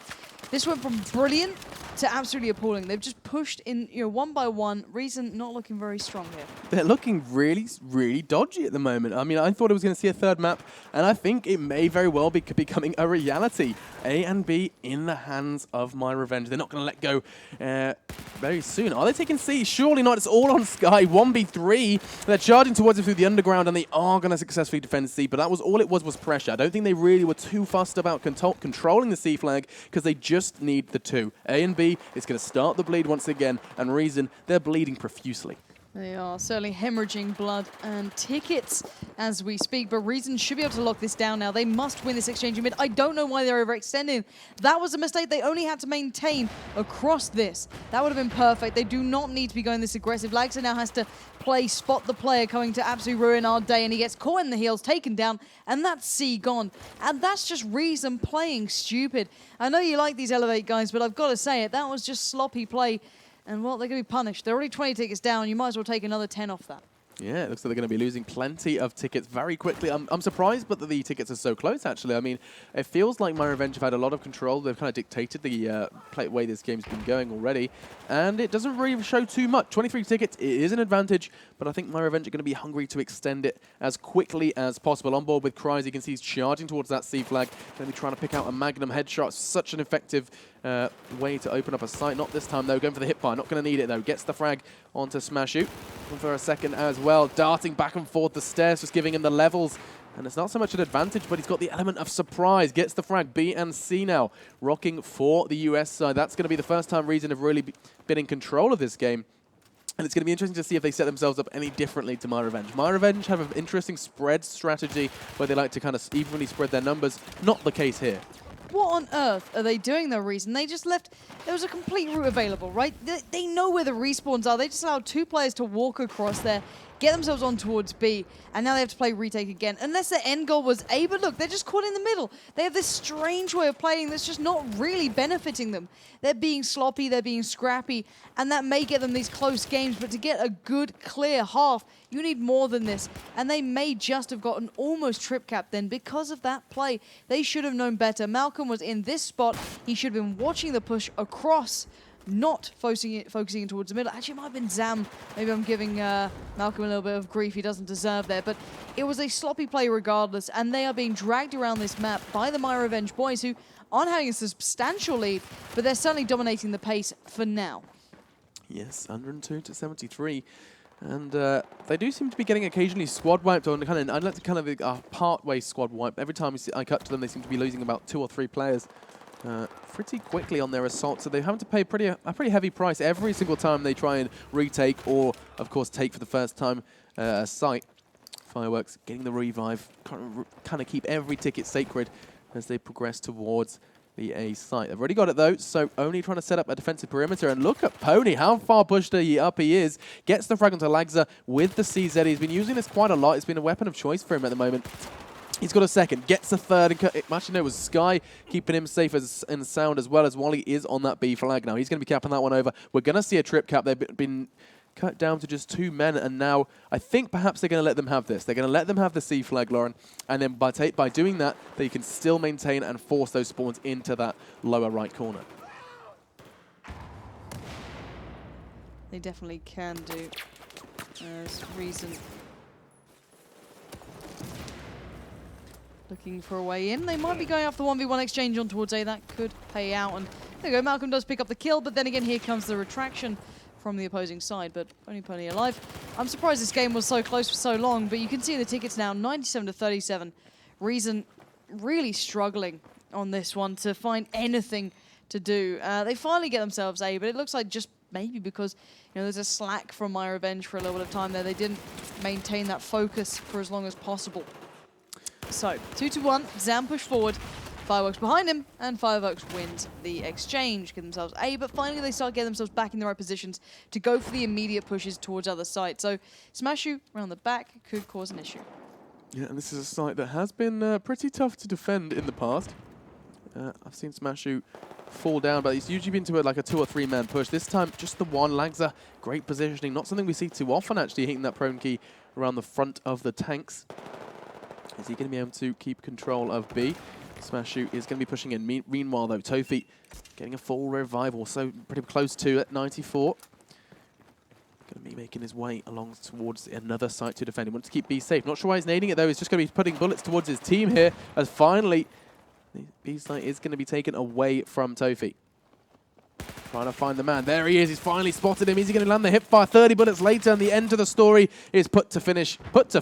This went from brilliant to absolutely appalling. They've just pushed in, one by one. Reason not looking very strong here. They're looking really, really dodgy at the moment. I mean, I thought I was going to see a third map, and I think it may very well be becoming a reality. A and B in the hands of myRevenge. They're not going to let go very soon. Are they taking C? Surely not. It's all on Sky. 1v3. They're charging towards it through the underground, and they are going to successfully defend C, but that was all it was pressure. I don't think they really were too fussed about controlling the C flag, because they just need the 2. A and B is going to start the bleed once again, and Reason, they're bleeding profusely. They are certainly hemorrhaging blood and tickets as we speak, but Reason should be able to lock this down now. They must win this exchange in mid. I don't know why they're overextending. That was a mistake. They only had to maintain across this. That would have been perfect. They do not need to be going this aggressive. Lagser now has to play spot the player coming to absolutely ruin our day, and he gets caught in the heels, taken down, and that's C gone. And that's just Reason playing stupid. I know you like these ex-eLevate guys, but I've got to say it. That was just sloppy play. And, well, they're going to be punished. They're already 20 tickets down. You might as well take another 10 off that. Yeah, it looks like they're going to be losing plenty of tickets very quickly. I'm surprised, but the tickets are so close, actually. I mean, it feels like myRevenge have had a lot of control. They've kind of dictated the way this game's been going already, and it doesn't really show too much. 23 tickets, it is an advantage, but I think myRevenge are going to be hungry to extend it as quickly as possible. On board with Kryzer, you can see he's charging towards that C flag. Going to be trying to pick out a Magnum headshot. Such an effective way to open up a site. Not this time, though. Going for the hipfire. Not going to need it, though. Gets the frag onto Smashu. For a second as well. Darting back and forth the stairs, just giving him the levels. And it's not so much an advantage, but he's got the element of surprise. Gets the frag. B and C now rocking for the US side. That's going to be the first time Reason have really been in control of this game. And it's going to be interesting to see if they set themselves up any differently to myRevenge. myRevenge have an interesting spread strategy where they like to kind of evenly spread their numbers. Not the case here. What on earth are they doing, though, Reason? They just left... There was a complete route available, right? They know where the respawns are. They just allowed 2 players to walk across there. get themselves on towards B, and now they have to play retake again. Unless their end goal was A, but look, they're just caught in the middle. They have this strange way of playing that's just not really benefiting them. They're being sloppy, they're being scrappy, and that may get them these close games, but to get a good, clear half, you need more than this. And they may just have gotten almost trip cap then because of that play. They should have known better. Malcolm was in this spot. He should have been watching the push across, not focusing towards the middle. Actually, it might have been Zam. Maybe I'm giving Malcolm a little bit of grief he doesn't deserve there. But it was a sloppy play regardless, and they are being dragged around this map by the myRevenge boys, who aren't having a substantial lead, but they're certainly dominating the pace for now. Yes, 102 to 73. And they do seem to be getting occasionally squad wiped on I'd like to kind of part-way squad wipe. Every time I cut to them, they seem to be losing about 2 or 3 players pretty quickly on their assault. So they're having to pay a pretty heavy price every single time they try and retake or, of course, take for the first time a site. Fireworks getting the revive, kind of keep every ticket sacred as they progress towards the A site. They've already got it though, so only trying to set up a defensive perimeter. And look at Pony, how far pushed up he is. Gets the frag onto Lagza with the CZ. He's been using this quite a lot. It's been a weapon of choice for him at the moment. He's got a second, gets a third. Actually, no, it was Sky keeping him safe and sound, as well as Wally is on that B flag now. He's going to be capping that one over. We're going to see a trip cap. They've been cut down to just 2 men, and now I think perhaps they're going to let them have this. They're going to let them have the C flag, Lauren, and then by doing that, they can still maintain and force those spawns into that lower right corner. They definitely can do. There's reason. Looking for a way in. They might be going after the 1v1 exchange on towards A. That could pay out. And there you go. Malcolm does pick up the kill, but then again, here comes the retraction from the opposing side. But only Pony alive. I'm surprised this game was so close for so long, but you can see the tickets now, 97 to 37. Reason really struggling on this one to find anything to do. They finally get themselves A, but it looks like just maybe because there's a slack from myRevenge for a little bit of time there. They didn't maintain that focus for as long as possible. So, 2-1, Zam push forward, Fireworks behind him, and Fireworks wins the exchange, get themselves A, but finally they start getting themselves back in the right positions to go for the immediate pushes towards other sites. So, Smashu around the back could cause an issue. Yeah, and this is a site that has been pretty tough to defend in the past. I've seen Smashu fall down, but it's usually been to like a 2 or 3 man push. This time, just the one. Lagza, great positioning. Not something we see too often, actually, hitting that prone key around the front of the tanks. Is he going to be able to keep control of B? Smashu is going to be pushing in. Meanwhile, though, Tofi getting a full revive, also pretty close to at 94. Going to be making his way along towards another site to defend. He wants to keep B safe. Not sure why he's nading it, though. He's just going to be putting bullets towards his team here, as finally the B site is going to be taken away from Tofi. Trying to find the man. There he is. He's finally spotted him. Is he going to land the hipfire? 30 bullets later, and the end of the story is put to finish. Put to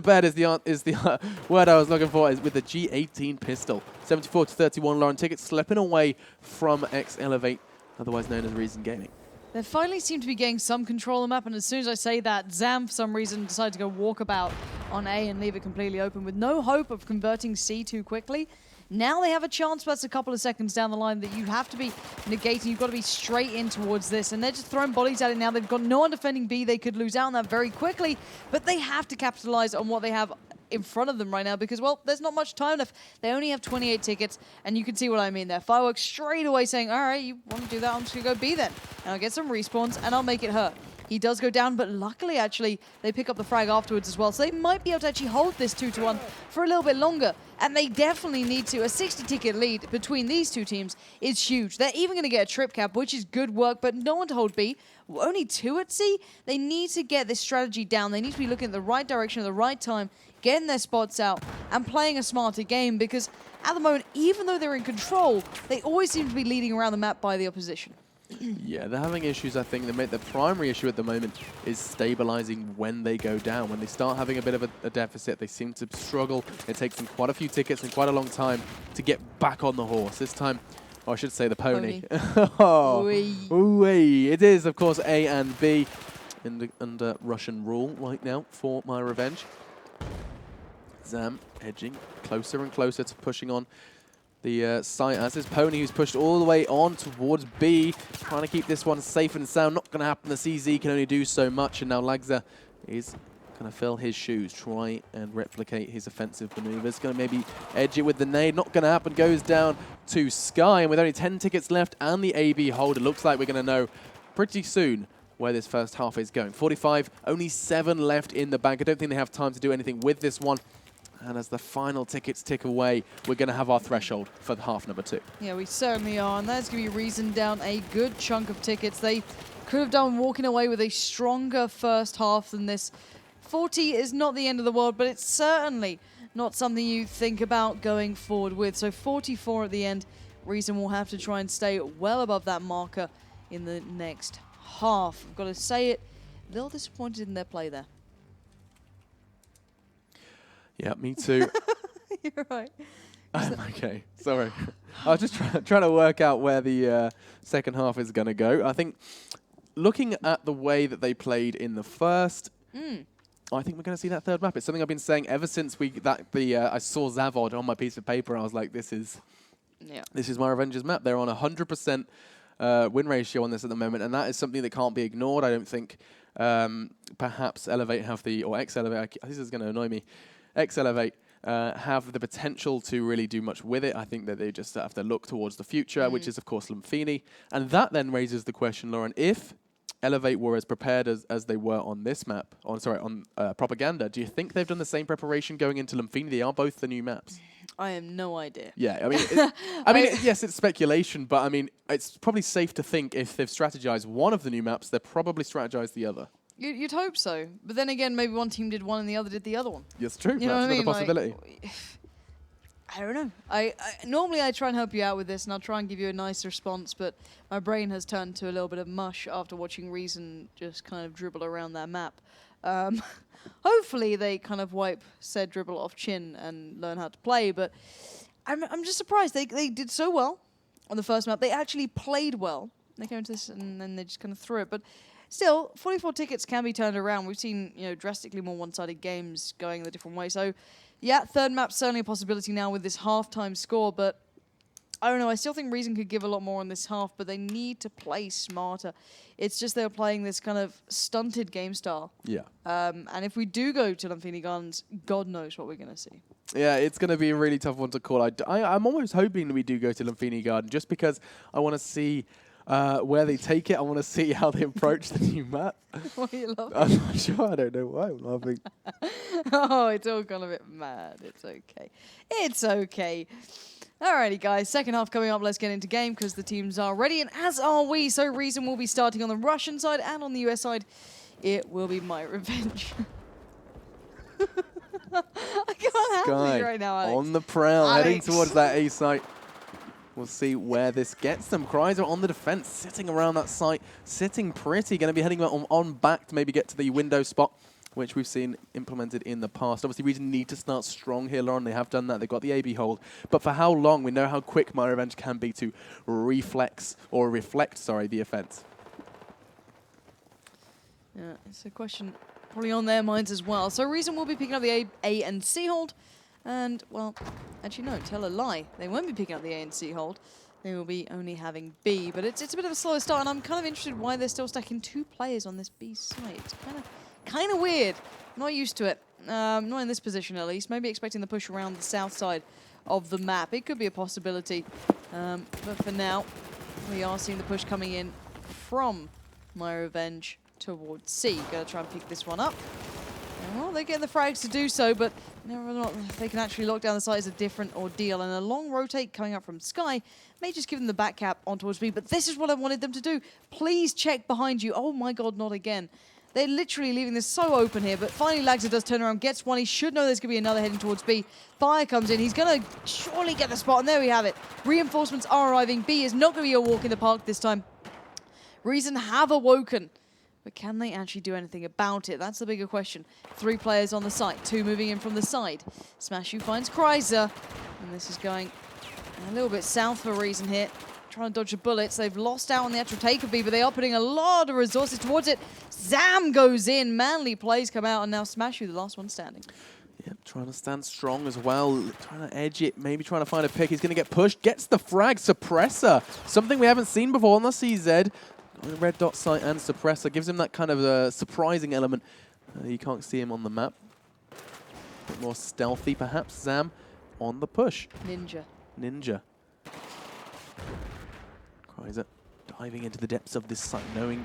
bed is the word I was looking for, is with the G18 pistol. 74 to 31. Lauren, tickets slipping away from ex-eLevate, otherwise known as Reason Gaming. They finally seem to be getting some control of the map, and as soon as I say that, Zam, for some reason, decided to go walkabout on A and leave it completely open with no hope of converting C too quickly. Now they have a chance, but that's a couple of seconds down the line that you have to be negating. You've got to be straight in towards this, and they're just throwing bodies at it now. They've got no one defending B. They could lose out on that very quickly, but they have to capitalize on what they have in front of them right now because, well, there's not much time left. They only have 28 tickets, and you can see what I mean there. Fireworks straight away saying, all right, you want to do that? I'm just going to go B then, and I'll get some respawns, and I'll make it hurt. He does go down, but luckily, actually, they pick up the frag afterwards as well. So they might be able to actually hold this 2-1 for a little bit longer. And they definitely need to. A 60-ticket lead between these two teams is huge. They're even going to get a trip cap, which is good work, but no one to hold B. Only 2 at C. They need to get this strategy down. They need to be looking at the right direction at the right time, getting their spots out, and playing a smarter game. Because at the moment, even though they're in control, they always seem to be leading around the map by the opposition. Yeah, they're having issues, I think. The primary issue at the moment is stabilizing when they go down. When they start having a bit of a deficit, they seem to struggle. It takes them quite a few tickets and quite a long time to get back on the horse. This time, or I should say the pony. Oh, ooh-wee. It is, of course, A and B under Russian rule right now for myRevenge. Zam edging closer and closer to pushing on the site, as is Pony, who's pushed all the way on towards B, trying to keep this one safe and sound. Not going to happen. The CZ can only do so much, and now Lagza is going to fill his shoes, try and replicate his offensive maneuvers. Going to maybe edge it with the nade. Not going to happen. Goes down to Sky. And with only 10 tickets left and the AB hold, it looks like we're going to know pretty soon where this first half is going. 45, only 7 left in the bank. I don't think they have time to do anything with this one. And as the final tickets tick away, we're going to have our threshold for the half number 2. Yeah, we certainly are. And that's going to be Reason down a good chunk of tickets. They could have done walking away with a stronger first half than this. 40 is not the end of the world, but it's certainly not something you think about going forward with. So 44 at the end. Reason will have to try and stay well above that marker in the next half. I've got to say it, a little disappointed in their play there. Yeah, me too. You're right. Okay, sorry. I was just trying to work out where the second half is going to go. I think looking at the way that they played in the first, I think we're going to see that third map. It's something I've been saying ever since I saw Zavod on my piece of paper. I was like, this is myRevenge's map. They're on 100% win ratio on this at the moment, and that is something that can't be ignored. I don't think perhaps eLevate have or ex-eLevate, this is going to annoy me, ex-eLevate have the potential to really do much with it. I think that they just have to look towards the future, which is, of course, Lumini. And that then raises the question, Lauren, if eLevate were as prepared as they were on this map, on Propaganda, do you think they've done the same preparation going into Lumini? They are both the new maps. I have no idea. Yeah, I mean, yes, it's speculation, but I mean, it's probably safe to think if they've strategized one of the new maps, they've probably strategized the other. You'd hope so. But then again, maybe one team did one and the other did the other one. Yes, true. You know That's what I mean? another possibility. Like, I don't know. Normally I try and help you out with this, and I'll try and give you a nice response, but my brain has turned to a little bit of mush after watching Reason just kind of dribble around that map. Hopefully they kind of wipe said dribble off chin and learn how to play, but I'm just surprised. They did so well on the first map. They actually played well. They came into this and then they just kind of threw it. But still, 44 tickets can be turned around. We've seen, drastically more one-sided games going the different way. So, yeah, third map's certainly a possibility now with this halftime score, but I don't know. I still think Reason could give a lot more in this half, but they need to play smarter. It's just they're playing this kind of stunted game style. Yeah. And if we do go to Lumini Gardens, God knows what we're going to see. Yeah, it's going to be a really tough one to call. I'm almost hoping that we do go to Lumini Garden just because I want to see where they take it. I want to see how they approach the new map. Why are you laughing? I'm not sure. I don't know why I'm laughing. Oh, it's all gone a bit mad. It's okay. It's okay. Alrighty, guys. Second half coming up. Let's get into game because the teams are ready, and as are we. So Reason will be starting on the Russian side, and on the US side, it will be myRevenge. I can't have you right now, Alex. On the prowl, heading towards that A site. We'll see where this gets them. Cries are on the defense, sitting around that site, sitting pretty. Going to be heading on back to maybe get to the window spot, which we've seen implemented in the past. Obviously, Reason need to start strong here, Lauren. They have done that. They've got the AB hold. But for how long? We know how quick myRevenge can be to reflect the offense. Yeah, it's a question probably on their minds as well. So Reason will be picking up the A and C hold. And, well, actually, no, tell a lie. They won't be picking up the A and C hold. They will be only having B. But it's a bit of a slower start, and I'm kind of interested why they're still stacking 2 players on this B site. It's kind of weird. Not used to it. Not in this position, at least. Maybe expecting the push around the south side of the map. It could be a possibility. But for now, we are seeing the push coming in from myRevenge towards C. Gonna try and pick this one up. Well, they're getting the frags to do so, but never not they can actually lock down the site is a different ordeal. And a long rotate coming up from Sky may just give them the back cap on towards B. But this is what I wanted them to do. Please check behind you. Oh my God, not again. They're literally leaving this so open here, but finally Lagza does turn around, gets one. He should know there's going to be another heading towards B. Fire comes in. He's going to surely get the spot, and there we have it. Reinforcements are arriving. B is not going to be a walk in the park this time. Reason have awoken. But can they actually do anything about it? That's the bigger question. 3 players on the site, 2 moving in from the side. Smashu finds Kreiser, and this is going a little bit south for Reason here. Trying to dodge the bullets. They've lost out on the actual take of B, but they are putting a lot of resources towards it. Zam goes in. Manly plays come out, and now Smashu, the last one standing. Yep, trying to stand strong as well. Trying to edge it, maybe trying to find a pick. He's going to get pushed. Gets the frag. Suppressor. Something we haven't seen before on the CZ. Red dot sight and suppressor gives him that kind of surprising element. You can't see him on the map. A bit more stealthy, perhaps. Zam on the push. Ninja. Kryza diving into the depths of this site, knowing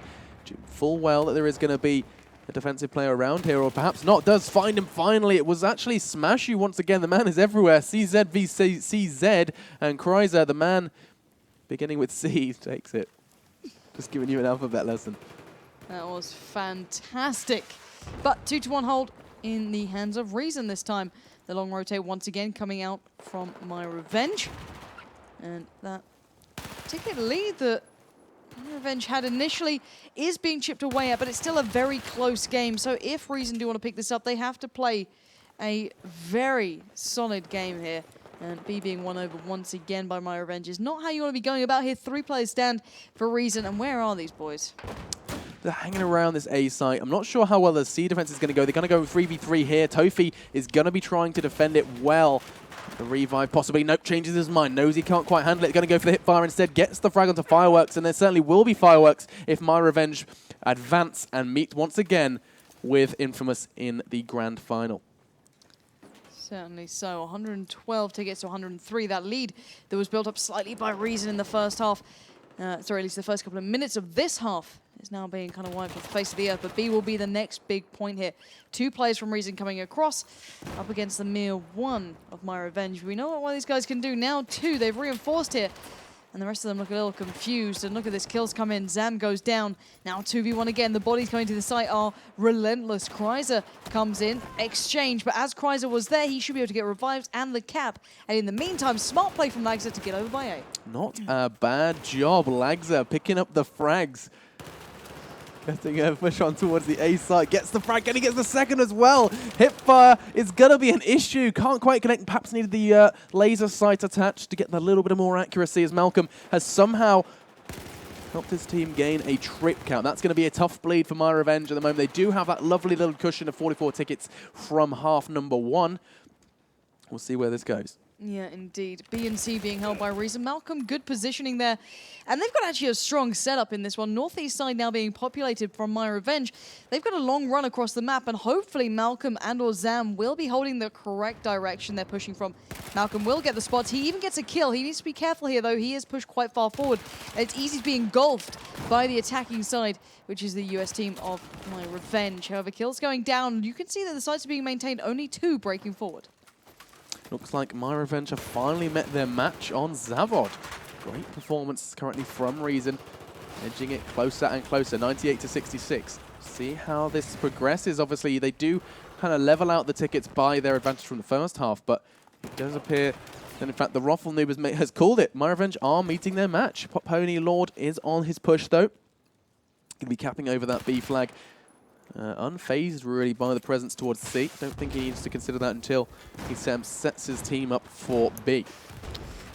full well that there is going to be a defensive player around here, or perhaps not. Does find him finally. It was actually Smashy once again. The man is everywhere. CZ v CZ, and Kryza, the man beginning with C, takes it. Just giving you an alphabet lesson. That was fantastic. But 2-1 hold in the hands of Reason this time. The long rotate once again coming out from myRevenge. And that ticket lead that myRevenge had initially is being chipped away at, but it's still a very close game. So if Reason do want to pick this up, they have to play a very solid game here. And B being won over once again by myRevenge is not how you want to be going about here. 3 players stand for Reason. And where are these boys? They're hanging around this A site. I'm not sure how well the C defense is going to go. They're going to go 3v3 here. Tofi is going to be trying to defend it well. The revive possibly. Nope, changes his mind. Knows he can't quite handle it. Going to go for the hipfire instead. Gets the frag onto Fireworks. And there certainly will be Fireworks if myRevenge advance and meet once again with Infamous in the grand final. Certainly so. 112 tickets to 103. That lead that was built up slightly by Reason in the first half. Sorry, at least the first couple of minutes of this half is now being kind of wiped off the face of the earth. But B will be the next big point here. 2 players from Reason coming across up against the mere 1 of myRevenge. We know what these guys can do. Now 2. They've reinforced here. And the rest of them look a little confused. And look at this, kills come in. Zam goes down. Now 2v1 again. The bodies going to the site are relentless. Kryza comes in. Exchange. But as Kryza was there, he should be able to get revives and the cap. And in the meantime, smart play from Lagza to get over by A. Not a bad job. Lagza picking up the frags. Getting a push on towards the A side. Gets the frag and he gets the second as well. Hipfire is going to be an issue. Can't quite connect. Perhaps needed the laser sight attached to get a little bit of more accuracy, as Malcolm has somehow helped his team gain a trip count. That's going to be a tough bleed for myRevenge at the moment. They do have that lovely little cushion of 44 tickets from half number 1. We'll see where this goes. Yeah, indeed. B and C being held by Reason. Malcolm, good positioning there. And they've got actually a strong setup in this one. Northeast side now being populated from myRevenge. They've got a long run across the map, and hopefully Malcolm and or Zam will be holding the correct direction they're pushing from. Malcolm will get the spots. He even gets a kill. He needs to be careful here, though. He is pushed quite far forward. It's easy to be engulfed by the attacking side, which is the US team of myRevenge. However, kills going down. You can see that the sites are being maintained, only 2 breaking forward. Looks like myRevenge have finally met their match on Zavod. Great performance currently from Reason, edging it closer and closer, 98 to 66. See how this progresses. Obviously, they do kind of level out the tickets by their advantage from the first half, but it does appear that, in fact, the Roffle Noob has called it. myRevenge are meeting their match. Pony Lord is on his push, though. Going to be capping over that B flag. Unfazed really by the presence towards C. Don't think he needs to consider that until he sets his team up for B.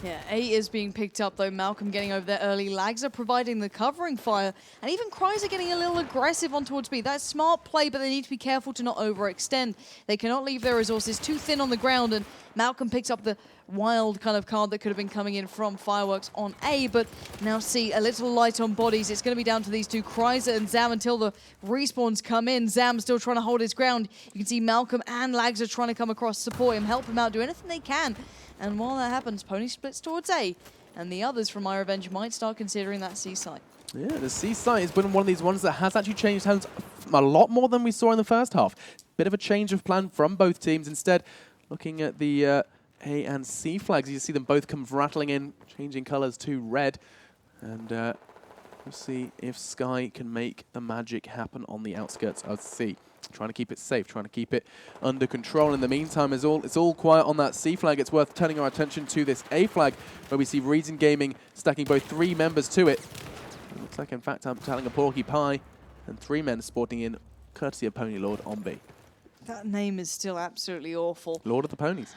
Yeah, A is being picked up though. Malcolm getting over there early. Lagza providing the covering fire. And even Kryza getting a little aggressive on towards B. That's smart play, but they need to be careful to not overextend. They cannot leave their resources too thin on the ground. And Malcolm picks up the wild kind of card that could have been coming in from Fireworks on A. But now see a little light on bodies. It's going to be down to these 2, Kryza and Zam, until the respawns come in. Zam still trying to hold his ground. You can see Malcolm and Lagza trying to come across, support him, help him out, do anything they can. And while that happens, Pony splits towards A, and the others from myRevenge might start considering that C site. Yeah, the C site has been one of these ones that has actually changed hands a lot more than we saw in the first half. Bit of a change of plan from both teams. Instead, looking at the A and C flags, you see them both come rattling in, changing colors to red. And we'll see if Sky can make the magic happen on the outskirts of C. Trying to keep it safe, trying to keep it under control. In the meantime, it's all quiet on that C flag. It's worth turning our attention to this A flag, where we see Reason Gaming stacking both 3 members to it. It looks like, in fact, I'm telling a Porky Pie, and 3 men sporting in, courtesy of Pony Lord on B. That name is still absolutely awful. Lord of the Ponies.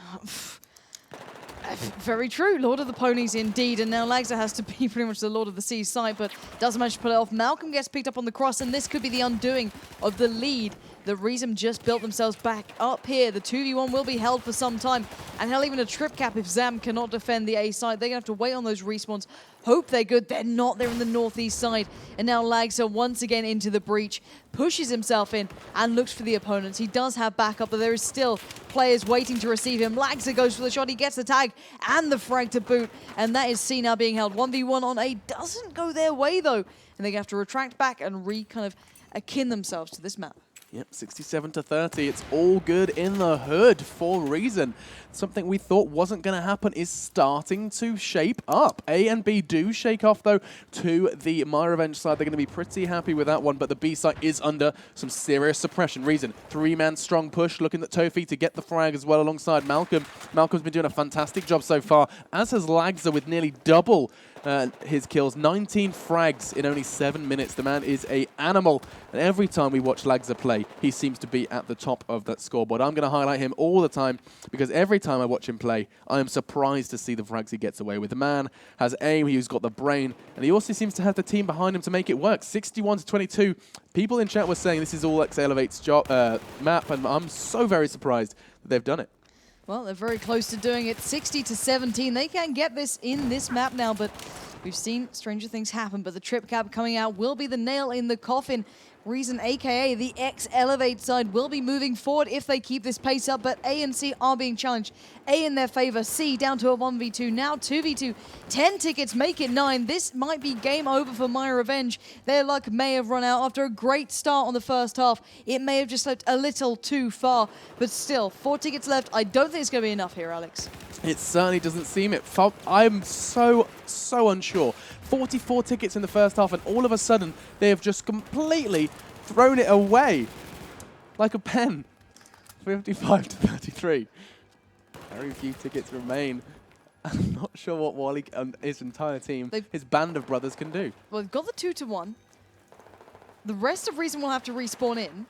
Very true, Lord of the Ponies indeed, and now Lagza has to be pretty much the Lord of the Sea side, but doesn't manage to pull it off. Malcolm gets picked up on the cross, and this could be the undoing of the lead. The Reason just built themselves back up here. The 2v1 will be held for some time, and hell, even a trip cap if Zam cannot defend the A side. They're going to have to wait on those respawns hope they're good. They're not. They're in the northeast side. And now Lagza once again into the breach, pushes himself in and looks for the opponents. He does have backup, but there is still players waiting to receive him. Lagza goes for the shot. He gets the tag and the frag to boot. And that is C now being held 1v1 on A. Doesn't go their way, though. And they have to retract back and kind of akin themselves to this map. Yep, 67-30. It's all good in the hood for Reason. Something we thought wasn't going to happen is starting to shape up. A and B do shake off, though, to the myRevenge side. They're going to be pretty happy with that one, but the B side is under some serious suppression. Reason, three-man strong push, looking at Tofi to get the frag as well alongside Malcolm. Malcolm's been doing a fantastic job so far, as has Lagza with nearly double his kills. 19 frags in only 7 minutes. The man is an animal. And every time we watch Lagza play, he seems to be at the top of that scoreboard. I'm going to highlight him all the time because every time I watch him play, I am surprised to see the frags he gets away with. The man has aim, he's got the brain, and he also seems to have the team behind him to make it work. 61-22. People in chat were saying this is all ex-eLevate's map, and I'm so very surprised that they've done it. Well, they're very close to doing it. 60-17. They can get this in this map now, but we've seen stranger things happen. But the trip cap coming out will be the nail in the coffin. Reason, a.k.a. the ex-eLevate side, will be moving forward if they keep this pace up, but A and C are being challenged. A in their favor, C down to a 1v2, now 2v2. 10 tickets, make it 9. This might be game over for myRevenge. Their luck may have run out after a great start on the first half. It may have just slipped a little too far, but still, 4 tickets left. I don't think it's going to be enough here, Alex. It certainly doesn't seem it. I'm so unsure. 44 tickets in the first half, and all of a sudden, they have just completely thrown it away like a pen. 55-33. Very few tickets remain. I'm not sure what Wally and his entire team, his band of brothers, can do. Well, they've got the 2-1. The rest of Reason will have to respawn in.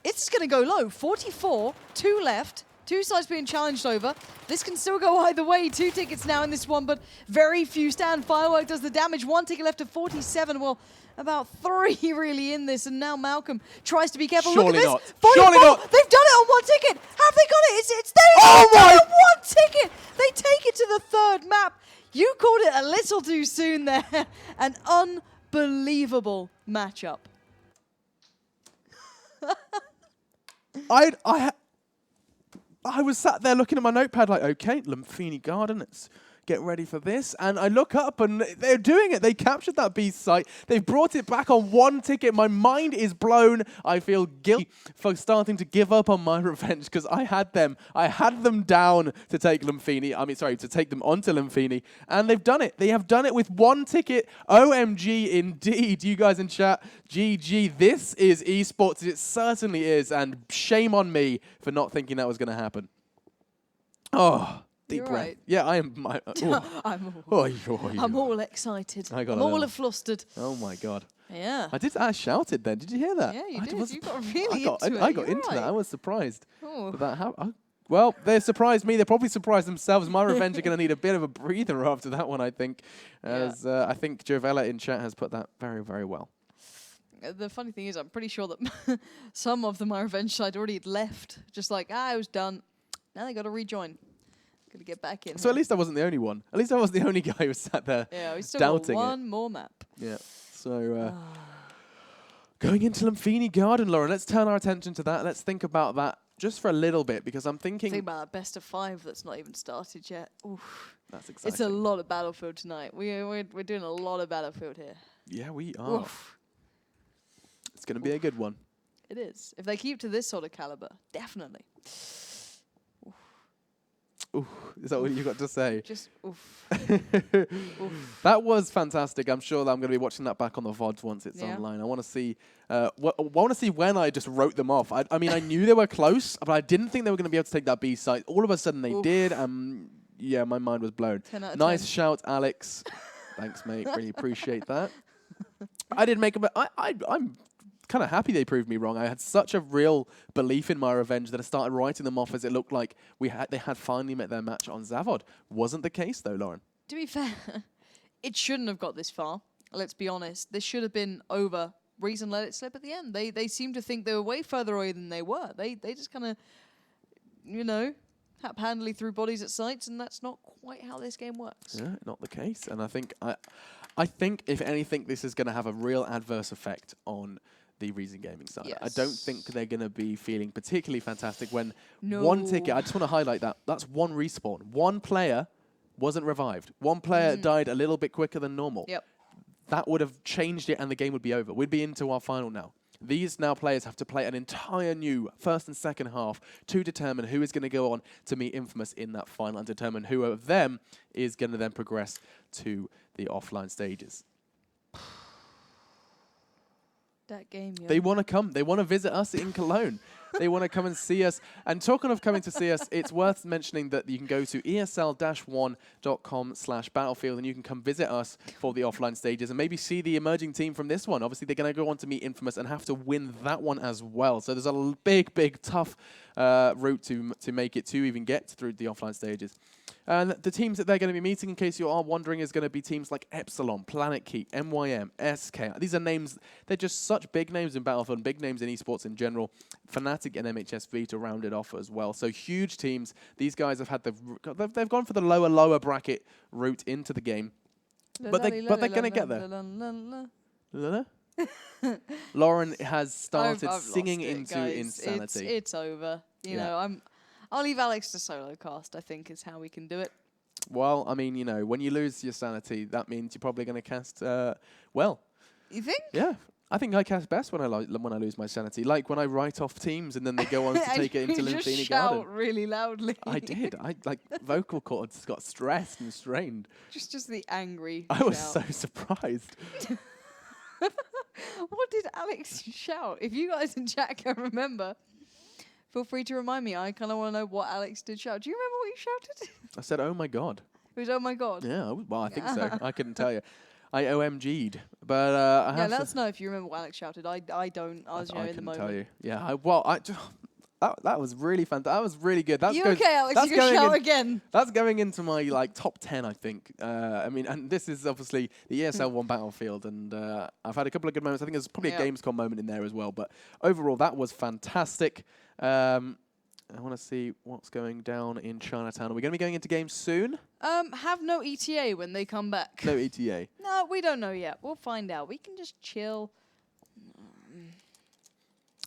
It's just going to go low. 44, 2 left. 2 sides being challenged over. This can still go either way. 2 tickets now in this one, but very few stand. Firework does the damage. 1 ticket left to 47. Well, about 3 really in this, and now Malcolm tries to be careful. Surely Look at this. not. Surely not. They've done it on 1 ticket. Have they got it? It's there. Oh my! On 1 ticket. They take it to the 3rd map. You called it a little too soon there. An unbelievable matchup. I was sat there looking at my notepad like, okay, Lumini Garden, let's get ready for this. And I look up and they're doing it. They captured that beast site. They've brought it back on 1 ticket. My mind is blown. I feel guilty for starting to give up on myRevenge because I had them down to take Lumini. To take them onto Lumini. And they've done it. They have done it with 1 ticket. OMG indeed. You guys in chat, GG. This is esports. It certainly is. And shame on me for not thinking that was going to happen. Oh. Deep You're breath. right. Yeah, I am. I'm all excited. I'm all flustered. Oh my god. Yeah. I shouted then. Did you hear that? Yeah, you did. You got really into it. I got into that. I was surprised. Oh. Well, they surprised me. They probably surprised themselves. myRevenge are going to need a bit of a breather after that one, I think. As I think Jovella in chat has put that very, very well. The funny thing is, I'm pretty sure that some of the myRevenge side already left. Just like, I was done. Now they got to rejoin. Got to get back in. So at least I wasn't the only one. At least I wasn't the only guy who sat there we still doubting got one more map. Yeah. So going into Lumini Garden, Lauren, let's turn our attention to that. Let's think about that just for a little bit because I'm thinking... Think about that best of 5 that's not even started yet. Oof. That's exciting. It's a lot of Battlefield tonight. We're doing a lot of Battlefield here. Yeah, we are. Oof. It's going to be a good one. It is. If they keep to this sort of caliber, definitely. Ooh, is that what you got to say? Just oof. Oof. That was fantastic. I'm sure that I'm going to be watching that back on the VODs once it's online. I want to see. When I just wrote them off. I mean, I knew they were close, but I didn't think they were going to be able to take that B site. All of a sudden, they did. Yeah, my mind was blown. 10 out of nice 10. Shout, Alex. Thanks, mate. Really appreciate that. I didn't make them. I'm kind of happy they proved me wrong. I had such a real belief in myRevenge that I started writing them off as it looked like they had finally met their match on Zavod. Wasn't the case though, Lauren. To be fair, it shouldn't have got this far. Let's be honest. This should have been over. Reason let it slip at the end. They seemed to think they were way further away than they were. They just kind of, handily through bodies at sites, and that's not quite how this game works. Yeah, not the case. And I think if anything, this is going to have a real adverse effect on the Reason Gaming side. Yes. I don't think they're going to be feeling particularly fantastic when No. one ticket, I just want to highlight that, that's one respawn. One player wasn't revived. One player died a little bit quicker than normal. Yep. That would have changed it and the game would be over. We'd be into our final now. These now players have to play an entire new first and second half to determine who is going to go on to meet Infamous in that final and determine who of them is going to then progress to the offline stages. That game, yeah. They want to come. They want to visit us in Cologne. They want to come and see us. And talking of coming to see us, it's worth mentioning that you can go to esl-one.com/battlefield and you can come visit us for the offline stages and maybe see the emerging team from this one. Obviously, they're going to go on to meet Infamous and have to win that one as well. So there's a big, tough route to make it to even get through the offline stages. And the teams that they're going to be meeting, in case you are wondering, is going to be teams like Epsilon, Planet Key, MYM, SK. These are names, they're just such big names in Battlefield, big names in esports in general. Fnatic and MHSV to round it off as well. So huge teams. These guys have had they've gone for the lower bracket route into the game. But they're going to get there. Lauren has started I've singing lost it, into guys. Insanity. It's over. You know, I'll leave Alex to solo cast, I think, is how we can do it. Well, I mean, you know, when you lose your sanity, that means you're probably going to cast well. You think? Yeah. I think I cast best when I lose my sanity. Like when I write off teams and then they go on to take it into Lumini Lumini shout Garden. really loudly. I did. Vocal cords got stressed and strained. Just the angry I was shout. so surprised. What did Alex shout? If you guys in chat can remember, feel free to remind me. I kind of want to know what Alex did shout. Do you remember what you shouted? I said, "Oh my god." It was, oh my god. Yeah, well, I think so. I couldn't tell you. I OMG'd, but I have Yeah, let us know if you remember what Alex shouted. I don't. I was I in the couldn't moment. tell you. Yeah, that was really fun. That was really good. You okay, Alex? That's You can going shout again. That's going into my top 10, I think. I mean, and this is obviously the ESL One Battlefield, and I've had a couple of good moments. I think there's probably a Gamescom moment in there as well. But overall, that was fantastic. I want to see what's going down in Chinatown. Are we going to be going into games soon? Have no ETA when they come back. No ETA. No, we don't know yet. We'll find out. We can just chill.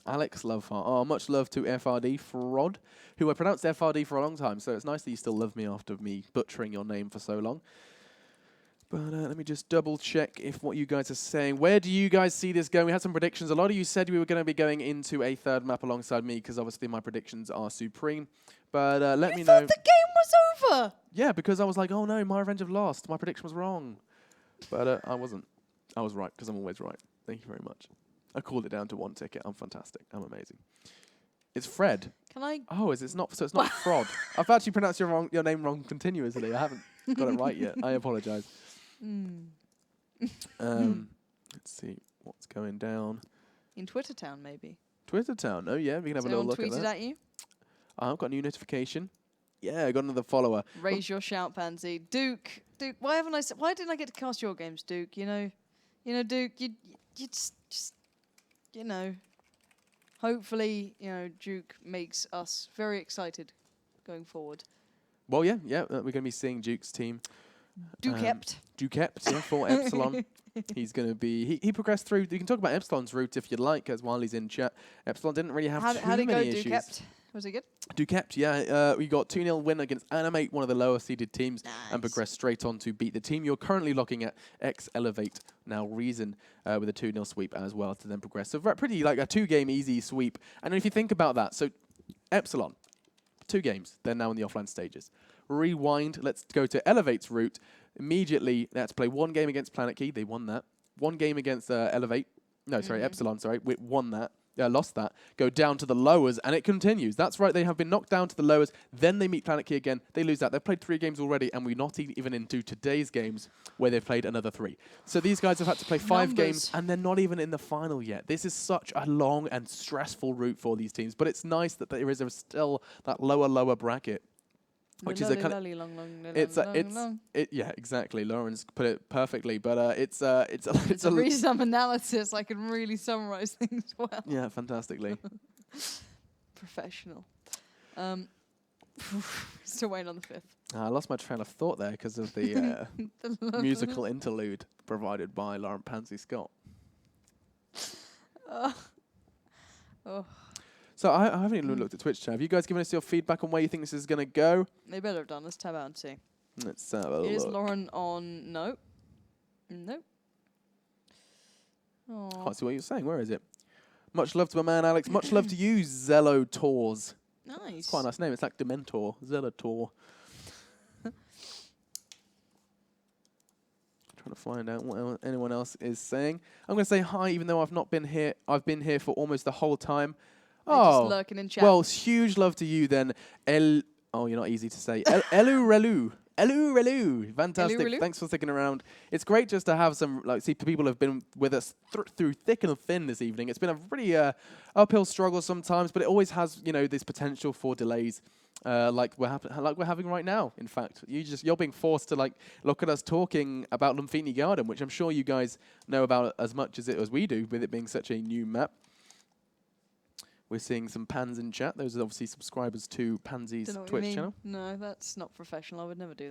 Alex Loveheart. Oh, much love to FRD Frod, who I pronounced FRD for a long time, so it's nice that you still love me after me butchering your name for so long. But let me just double check if what you guys are saying. Where do you guys see this going? We had some predictions. A lot of you said we were going to be going into a third map alongside me because obviously my predictions are supreme. But let me know. You thought the game was over? Yeah, because I was like, oh no, myRevenge have lost. My prediction was wrong. But I wasn't. I was right because I'm always right. Thank you very much. I called it down to one ticket. I'm fantastic. I'm amazing. It's Fred. Can I? Oh, is it not? So it's not Frod. I've actually pronounced your name wrong continuously. I haven't got it right yet. I apologise. Let's see what's going down. In Twitter Town, maybe. Twitter Town. Oh yeah, we can have a little look at that. Tweeted at you? I've got a new notification. Yeah, I got another follower. Raise your shout, Pansy. Duke, why haven't I? Why didn't I get to cast your games, Duke? You know, Duke, you just, you know. Hopefully, Duke makes us very excited going forward. Well, yeah, we're going to be seeing Duke's team. Dukept, yeah, for Epsilon. He's going to be... He progressed through... You can talk about Epsilon's route if you'd like, as while he's in chat. Epsilon didn't really have too many issues. Dukept? Was it good? Dukept, yeah. We got 2-0 win against Animate, one of the lower-seeded teams, and Nice. progressed straight on to beat the team you're currently looking at, ex-eLevate, now Reason, with a 2-0 sweep as well to then progress. So pretty like a 2-game easy sweep. And if you think about that, so Epsilon, 2 games, they're now in the offline stages. Rewind, let's go to eLevate's route. Immediately, they had to play 1 game against Planet Key. They won that. 1 game against eLevate. No, sorry, Epsilon, sorry. We won that. Lost that. Go down to the lowers, and it continues. That's right, they have been knocked down to the lowers. Then they meet Planet Key again. They lose that. They've played 3 games already, and we're not even into today's games where they've played another 3. So these guys have had to play 5 games, and they're not even in the final yet. This is such a long and stressful route for these teams, but it's nice that there is still that lower bracket. Which is a kind of yeah, exactly. Lauren's put it perfectly, but it's a resum analysis. I can really summarize things well. Yeah, fantastically. Professional. Still waiting on the 5th. I lost my train of thought there because of the musical interlude provided by Laurent Pansy Scott. Oh. So I haven't even looked at Twitch chat. Have you guys given us your feedback on where you think this is going to go? They better have done. Let's tab out and see. Let's have a look. Is Lauren on? No. Nope. Can't see what you're saying. Where is it? Much love to my man Alex. Much love to you, Zelotors. Nice. It's quite a nice name. It's like Dementor. Zelotor. Trying to find out what anyone else is saying. I'm going to say hi, even though I've not been here. I've been here for almost the whole time. They're just lurking in chat. Well, huge love to you then. Oh, you're not easy to say. Elu Relu. Fantastic. Elu Relu. Thanks for sticking around. It's great just to have some, see, people have been with us through thick and thin this evening. It's been a pretty uphill struggle sometimes, but it always has, this potential for delays. Like we're having right now. In fact, you're being forced to look at us talking about Lumini Garden, which I'm sure you guys know about as much as we do, with it being such a new map. We're seeing some pans in chat. Those are obviously subscribers to Pansy's Twitch channel. No, that's not professional. I would never do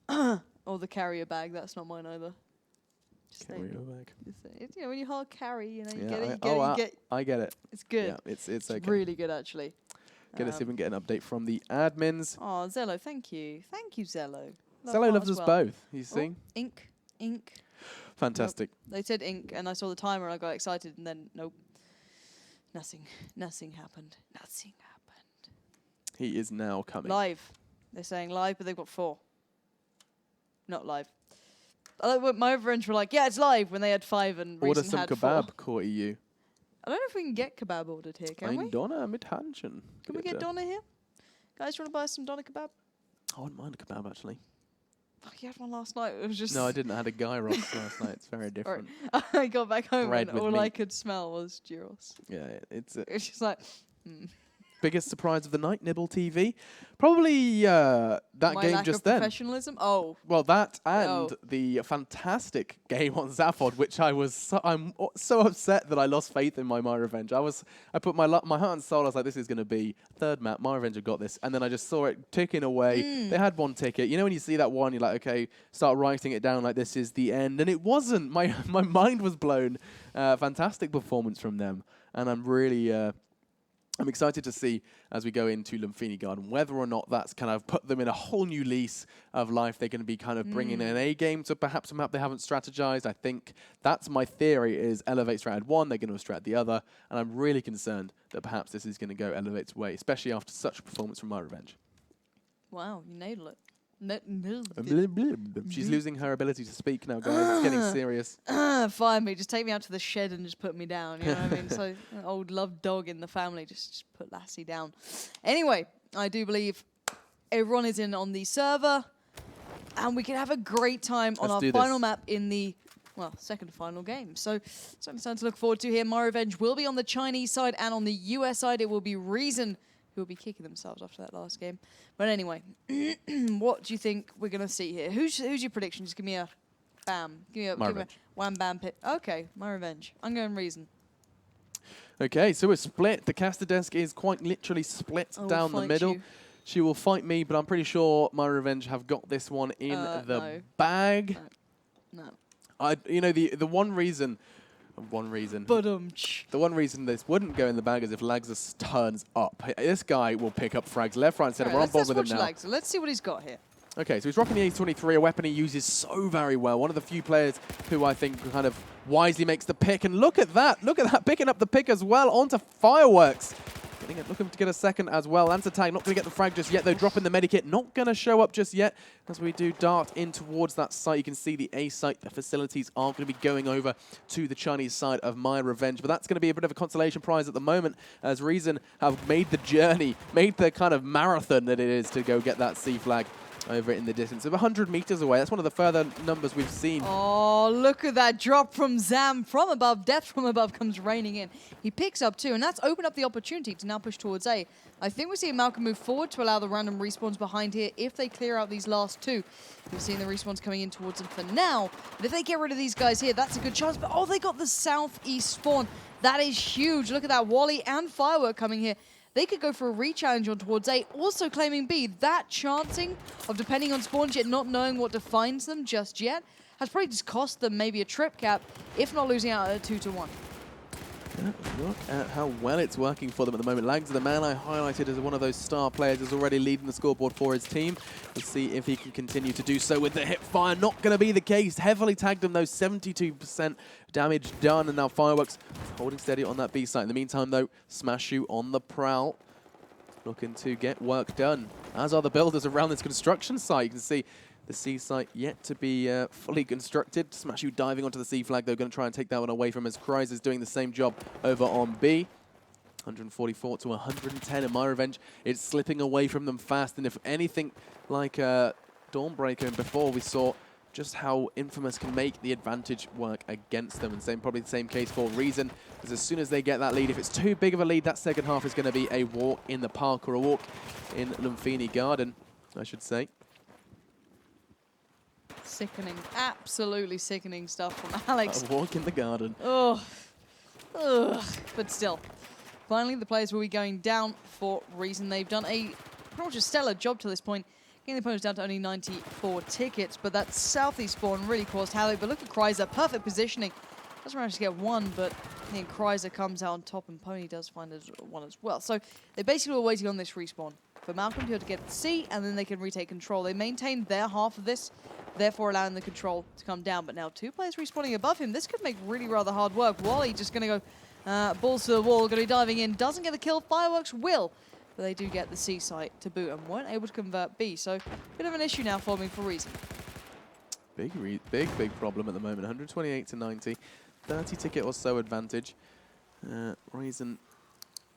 that. Or the carrier bag. That's not mine either. Just Carrier bag. When you hard carry, you get it. I get it. It's good. Yeah, it's okay. Really good, actually. Get us see if we can get an update from the admins. Oh, Zello, thank you. Thank you, Zello. Zello loves us both. You see? Ink. Fantastic. Nope. They said ink, and I saw the timer, and I got excited, and then nope. Nothing happened. Nothing happened. He is now coming. Live. They're saying live, but they've got 4. Not live. myRevenge were like, yeah, it's live, when they had 5 and Order Reason some had kebab, 4. Caught you. I don't know if we can get kebab ordered here, can we? Donna mit Hanchen. Can we get Donna here? Guys, you want to buy some Donna kebab? I wouldn't mind a kebab, actually. Oh, you had one last night. It was just... No, I didn't. I had a gyros last night. It's very different. I got back home Bread and with all meat. I could smell was gyros. Yeah, it's It's just like... biggest surprise of the night, Nibble TV. Probably that My game lack just of then. professionalism? Oh. Well, that and the fantastic game on Zavod, which I'm so upset that I lost faith in my myRevenge. I put my heart and soul. I was like, this is going to be third map. myRevenge have got this, and then I just saw it ticking away. They had one ticket. When you see that one, you're like, okay, start writing it down like this is the end, and it wasn't. My mind was blown. Fantastic performance from them, and I'm really. I'm excited to see, as we go into Lumini Garden, whether or not that's kind of put them in a whole new lease of life. They're going to be kind of bringing an A game to perhaps a map they haven't strategized. I think that's my theory, is eLevate strat one, they're going to strat the other, and I'm really concerned that perhaps this is going to go eLevate's way, especially after such a performance from myRevenge. Wow, you nailed it. She's losing her ability to speak now, guys. It's getting serious. Fire me. Just take me out to the shed and just put me down. You know what I mean? So, an old loved dog in the family. Just put Lassie down. Anyway, I do believe everyone is in on the server. And we can have a great time on our final map in the, second final game. So, something to look forward to here. myRevenge will be on the Chinese side, and on the US side, it will be Reason, who will be kicking themselves after that last game. But anyway, what do you think we're going to see here? Who's your prediction? Just give me a bam. Give me a wham bam pick. Okay, myRevenge. I'm going Reason. Okay, so we're split. The caster desk is quite literally split down the middle. She will fight me, but I'm pretty sure myRevenge have got this one in the bag. No. The one reason... The one reason this wouldn't go in the bag is if Laxus turns up. This guy will pick up frags left, right, and center. We're on board with him now. Let's see what he's got here. Okay, so he's rocking the Ace-23, a weapon he uses so very well. One of the few players who I think kind of wisely makes the pick. And look at that, picking up the pick as well onto Fireworks. Looking to get a second as well. Lance attack, not going to get the frag just yet, though. Dropping the medikit, not going to show up just yet. As we do dart in towards that site, you can see the A site. The facilities are going to be going over to the Chinese side of myRevenge. But that's going to be a bit of a consolation prize at the moment, as Reason have made the journey, made the kind of marathon that it is to go get that C flag over in the distance of 100 meters away. That's one of the further numbers we've seen. Oh, look at that drop from Zam from above. Death from above comes raining in. He picks up 2, and that's opened up the opportunity to now push towards A. I think we see Malcolm move forward to allow the random respawns behind here if they clear out these last 2. We've seen the respawns coming in towards them for now. But if they get rid of these guys here, that's a good chance. But they got the southeast spawn. That is huge. Look at that. Wally and Firework coming here. they could go for a re-challenge on towards A, also claiming B. That chancing of depending on spawns yet not knowing what defines them just yet has probably just cost them maybe a trip cap, if not losing out at a 2-1. Yeah, look at how well it's working for them at the moment. Lagza, the man I highlighted as one of those star players, is already leading the scoreboard for his team. Let's see if he can continue to do so with the hip fire. Not going to be the case. Heavily tagged him, though. 72% damage done. And now Fireworks holding steady on that B site. In the meantime, though, Smashu on the prowl, looking to get work done. As are the builders around this construction site. You can see the C site yet to be fully constructed. Smashu diving onto the C flag, though, going to try and take that one away from as Kryze is doing the same job over on B. 144 to 110, and myRevenge is slipping away from them fast. And if anything like Dawnbreaker before, we saw just how Infamous can make the advantage work against them. And probably the same case for Reason, because as soon as they get that lead, if it's too big of a lead, that second half is going to be a walk in the park, or a walk in Lumini Garden, I should say. Sickening, absolutely sickening stuff from Alex. A walk in the garden. Ugh. Ugh. But still, finally the players will be going down for Reason. They've done a pretty much a stellar job to this point, getting the opponents down to only 94 tickets, but that southeast spawn really caused havoc. But look at Kryzer, perfect positioning. Doesn't manage to get one, but I think Kryzer comes out on top, and Pony does find one as well. So they basically were waiting on this respawn for Malcolm to be able to get the C, and then they can retake control. They maintained their half of this, therefore allowing the control to come down. But now two players respawning above him. This could make really rather hard work. Wally just going to go balls to the wall, going to be diving in. Doesn't get the kill. Fireworks will, but they do get the C site to boot and weren't able to convert B. So bit of an issue now forming for Reason. Big problem at the moment. 128 to 90. 30 ticket or so advantage. Reason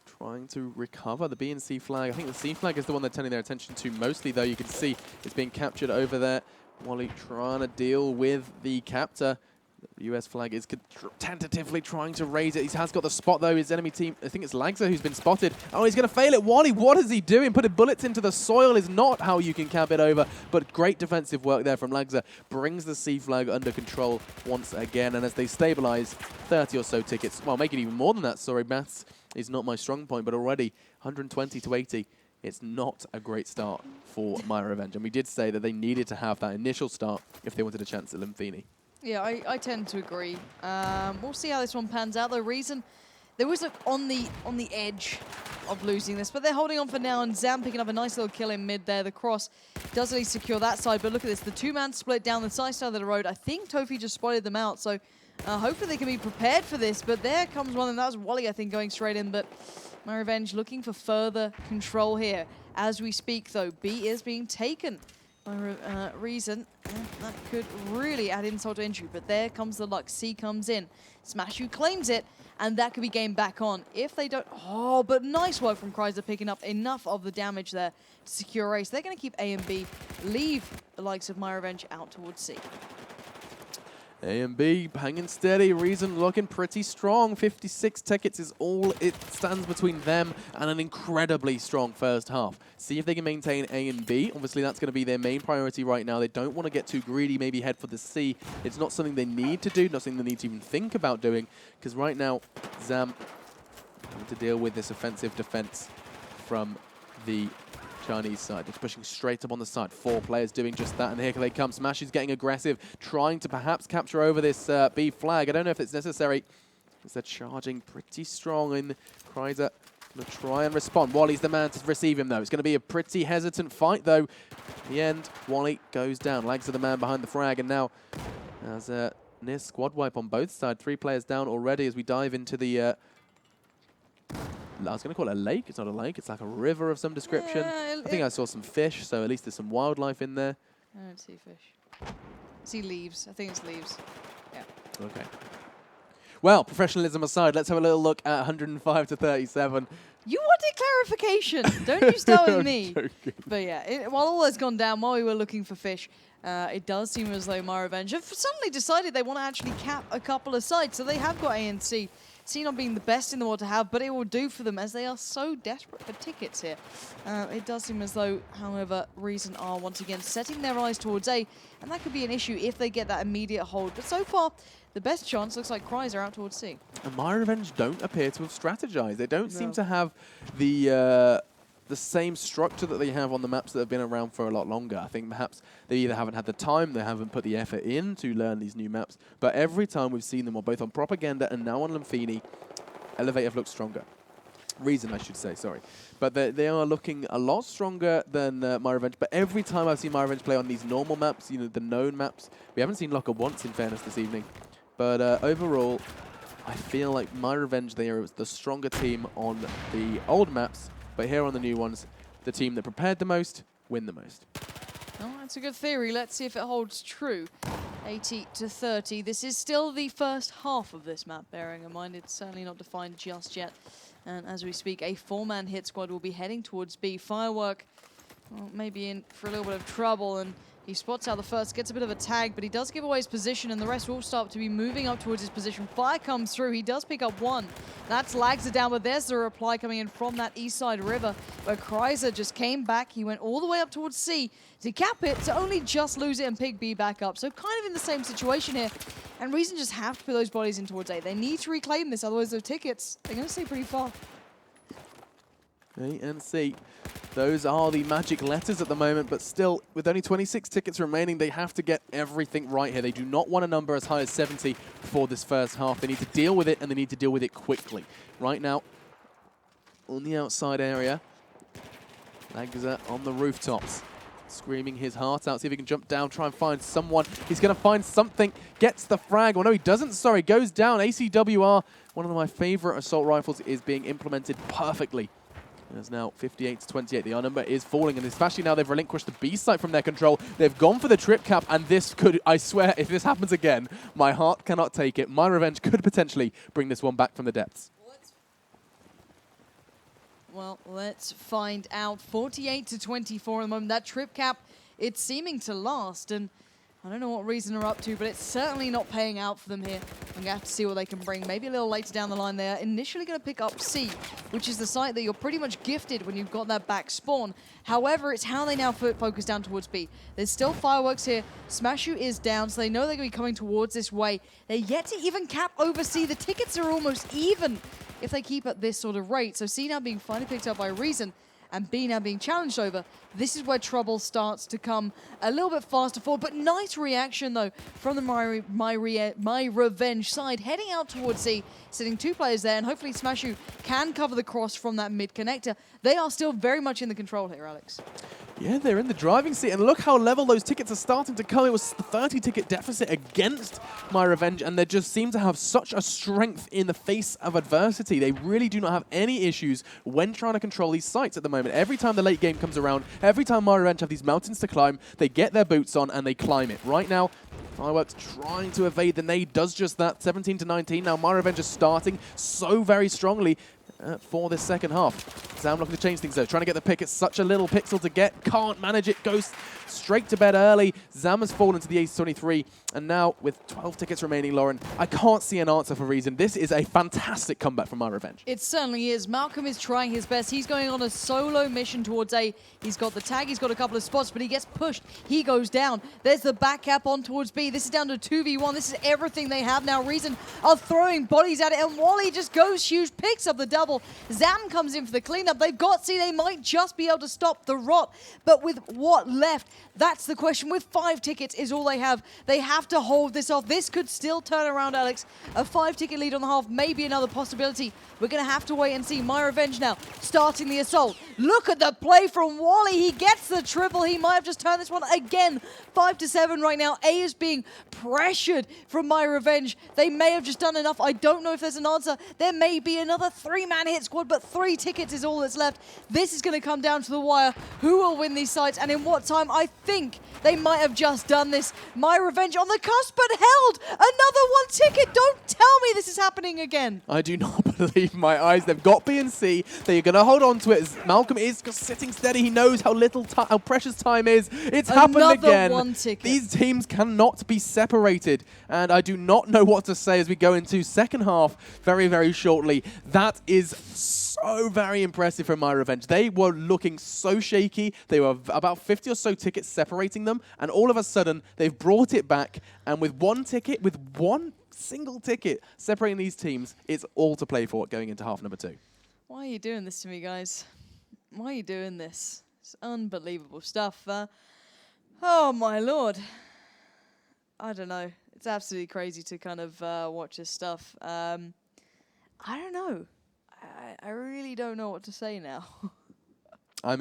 trying to recover the B and C flag. I think the C flag is the one they're turning their attention to mostly, though. You can see it's being captured over there. Wally trying to deal with the captor. The US flag is tentatively trying to raise it. He has got the spot, though. His enemy team, I think it's Lagza who's been spotted. Oh, he's going to fail it. Wally, what is he doing? Putting bullets into the soil is not how you can cap it over. But great defensive work there from Lagza. Brings the C flag under control once again. And as they stabilize, 30 or so tickets. Well, make it even more than that. Sorry, maths is not my strong point. But already 120 to 80. It's not a great start for myRevenge. And we did say that they needed to have that initial start if they wanted a chance at Lumini. Yeah, I tend to agree. We'll see how this one pans out. The reason there was on the edge of losing this, but they're holding on for now, and Zam picking up a nice little kill in mid there. The cross does at least secure that side, but look at this. The two-man split down the side of the road. I think Tofi just spotted them out, so hopefully they can be prepared for this, but there comes one, and that was Wally, I think, going straight in, but myRevenge looking for further control here. As we speak, though, B is being taken by Reason. That could really add insult to injury, but there comes the luck. C comes in. Smashu claims it, and that could be game back on. If they don't... Oh, but nice work from Kryzer picking up enough of the damage there to secure ace. They're going to keep A and B, leave the likes of myRevenge out towards C. A and B hanging steady. Reason looking pretty strong. 56 tickets is all it stands between them and an incredibly strong first half. See if they can maintain A and B. Obviously, that's going to be their main priority right now. They don't want to get too greedy, maybe head for the C. It's not something they need to do, not something they need to even think about doing, because right now, Zam having to deal with this offensive defense from the Chinese side. They're pushing straight up on the side. 4 players doing just that, and here they come. Smash is getting aggressive, trying to perhaps capture over this B flag. I don't know if it's necessary, because they're charging pretty strong, and Kryzer going to try and respond. Wally's the man to receive him, though. It's going to be a pretty hesitant fight, though. In the end, Wally goes down. Lags are the man behind the frag, and now as a near squad wipe on both sides. 3 players down already as we dive into the... I was going to call it a lake. It's not a lake. It's like a river of some description. I think I saw some fish, so at least there's some wildlife in there. I don't see fish. I see leaves. I think it's leaves. Yeah. Okay. Well, professionalism aside, let's have a little look at 105 to 37. You wanted clarification. Don't you start with me. Joking. But yeah, while all has gone down, while we were looking for fish, it does seem as though myRevenge have suddenly decided they want to actually cap a couple of sides. So they have got A and C seen on being the best in the world to have, but it will do for them as they are so desperate for tickets here. It does seem as though, however, Reason are once again setting their eyes towards A, and that could be an issue if they get that immediate hold. But so far, the best chance looks like Cries are out towards C. And myRevenge don't appear to have strategized. They don't seem to have the same structure that they have on the maps that have been around for a lot longer. I think perhaps they either haven't had the time, they haven't put the effort in to learn these new maps, but every time we've seen them, both on Propaganda and now on Lumini, eLevate have looked stronger. Reason, I should say, sorry. But they are looking a lot stronger than myRevenge, but every time I've seen myRevenge play on these normal maps, you know, the known maps, we haven't seen Locker once, in fairness, this evening. But overall, I feel like myRevenge, they are the stronger team on the old maps, but here on the new ones, the team that prepared the most, win the most. Oh, that's a good theory. Let's see if it holds true. 80-30. This is still the first half of this map, bearing in mind it's certainly not defined just yet. And as we speak, a 4-man hit squad will be heading towards B. Firework, well, maybe in for a little bit of trouble, and he spots out the first, gets a bit of a tag, but he does give away his position, and the rest will start to be moving up towards his position. Fire comes through. He does pick up one. That's lags it down, but there's the reply coming in from that east side river, where Chrysler just came back. He went all the way up towards C to cap it, to only just lose it and pick B back up. So kind of in the same situation here. And Reason just have to put those bodies in towards A. They need to reclaim this, otherwise those tickets, they're going to stay pretty far. A and C. Those are the magic letters at the moment, but still, with only 26 tickets remaining, they have to get everything right here. They do not want a number as high as 70 for this first half. They need to deal with it, and they need to deal with it quickly. Right now, on the outside area, Lagza on the rooftops, screaming his heart out, see if he can jump down, try and find someone. He's going to find something, gets the frag. Oh, no, he doesn't, sorry, goes down. ACWR, one of my favorite assault rifles, is being implemented perfectly. There's now 58-28. The R number is falling, and especially now they've relinquished the B site from their control. They've gone for the trip cap, and this could, I swear, if this happens again, my heart cannot take it. myRevenge could potentially bring this one back from the depths. Well, let's find out. 48-24 at the moment. That trip cap, it's seeming to last, and I don't know what Reason are up to, but it's certainly not paying out for them here. I'm going to have to see what they can bring. Maybe a little later down the line, they are initially going to pick up C, which is the site that you're pretty much gifted when you've got that back spawn. However, it's how they now focus down towards B. There's still fireworks here. Smashu is down, so they know they're going to be coming towards this way. They're yet to even cap over C. The tickets are almost even if they keep at this sort of rate. So C now being finally picked up by Reason, and B now being challenged over, this is where trouble starts to come a little bit faster forward. But nice reaction, though, from the myRevenge side, heading out towards C, sitting two players there, and hopefully Smashu can cover the cross from that mid-connector. They are still very much in the control here, Alex. Yeah, they're in the driving seat, and look how level those tickets are starting to come. It was the 30-ticket deficit against myRevenge, and they just seem to have such a strength in the face of adversity. They really do not have any issues when trying to control these sites at the moment. Every time the late game comes around, every time myRevenge have these mountains to climb, they get their boots on and they climb it. Right now, Fireworks trying to evade the nade, does just that, 17-19. Now myRevenge is starting so very strongly for this second half. Zam looking to change things though, trying to get the pick. It's such a little pixel to get, can't manage it, goes straight to bed early. Zam has fallen to the Ace-23, and now with 12 tickets remaining, Lauren, I can't see an answer for Reason. This is a fantastic comeback from myRevenge. It certainly is. Malcolm is trying his best. He's going on a solo mission towards A. He's got the tag, he's got a couple of spots, but he gets pushed. He goes down. There's the back cap on towards B. This is down to 2v1. This is everything they have now. Reason are throwing bodies at it, and Wally just goes huge, picks up the double. Zam comes in for the cleanup. They've got C. They might just be able to stop the rot, but with what left? That's the question. With 5 tickets is all they have. They have to hold this off. This could still turn around, Alex. A 5-ticket lead on the half may be another possibility. We're going to have to wait and see. myRevenge now starting the assault. Look at the play from Wally. He gets the triple. He might have just turned this one again. 5-7 right now. A is being pressured from myRevenge. They may have just done enough. I don't know if there's an answer. There may be another 3 3-man hit squad, but 3 tickets is all that's left. This is going to come down to the wire. Who will win these sites and in what time? I think they might have just done this. myRevenge on the cusp, but held another 1 ticket. Don't tell me this is happening again. I do not believe my eyes. They've got B and C. They're going to hold on to it. As Malcolm is just sitting steady. He knows how how precious time is. It's happened again. 1 ticket. These teams cannot be separated. And I do not know what to say as we go into second half very, very shortly. That is so very impressive from myRevenge. They were looking so shaky. They were about 50 or so tickets separating them. And all of a sudden, they've brought it back. And with 1 ticket, with 1 single ticket separating these teams, it's all to play for going into half number 2. Why are you doing this to me, guys? Why are you doing this? It's unbelievable stuff. Oh, my Lord. I don't know. It's absolutely crazy to kind of watch this stuff. I don't know. I really don't know what to say now. I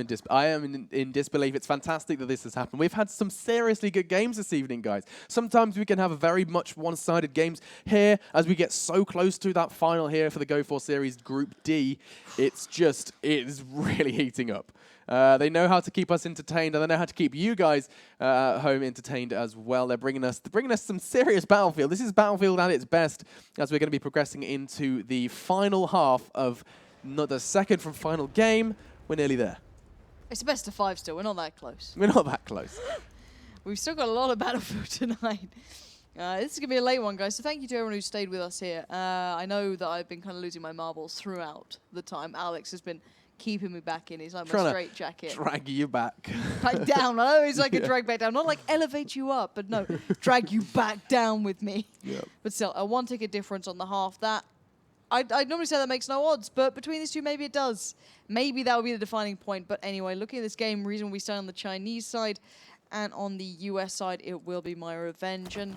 am in disbelief. It's fantastic that this has happened. We've had some seriously good games this evening, guys. Sometimes we can have a very much one-sided games here as we get so close to that final here for the Go4 Series Group D. It is really heating up. They know how to keep us entertained, and they know how to keep you guys at home entertained as well. They're bringing us some serious Battlefield. This is Battlefield at its best as we're going to be progressing into the final half of the second from final game. We're nearly there. It's a best of 5 still. We're not that close. We're not that close. We've still got a lot of Battlefield tonight. This is going to be a late one, guys, so thank you to everyone who stayed with us here. I know that I've been kind of losing my marbles throughout the time. Alex has been keeping me back in. He's like my straight jacket. Drag you back. Back down. I know he's like a drag back down. Not like elevate you up, but no, drag you back down with me. Yep. But still, a 1 ticket difference on the half. That I'd normally say that makes no odds, but between these two, maybe it does. Maybe that will be the defining point. But anyway, looking at this game, reason we start on the Chinese side and on the US side, it will be myRevenge. And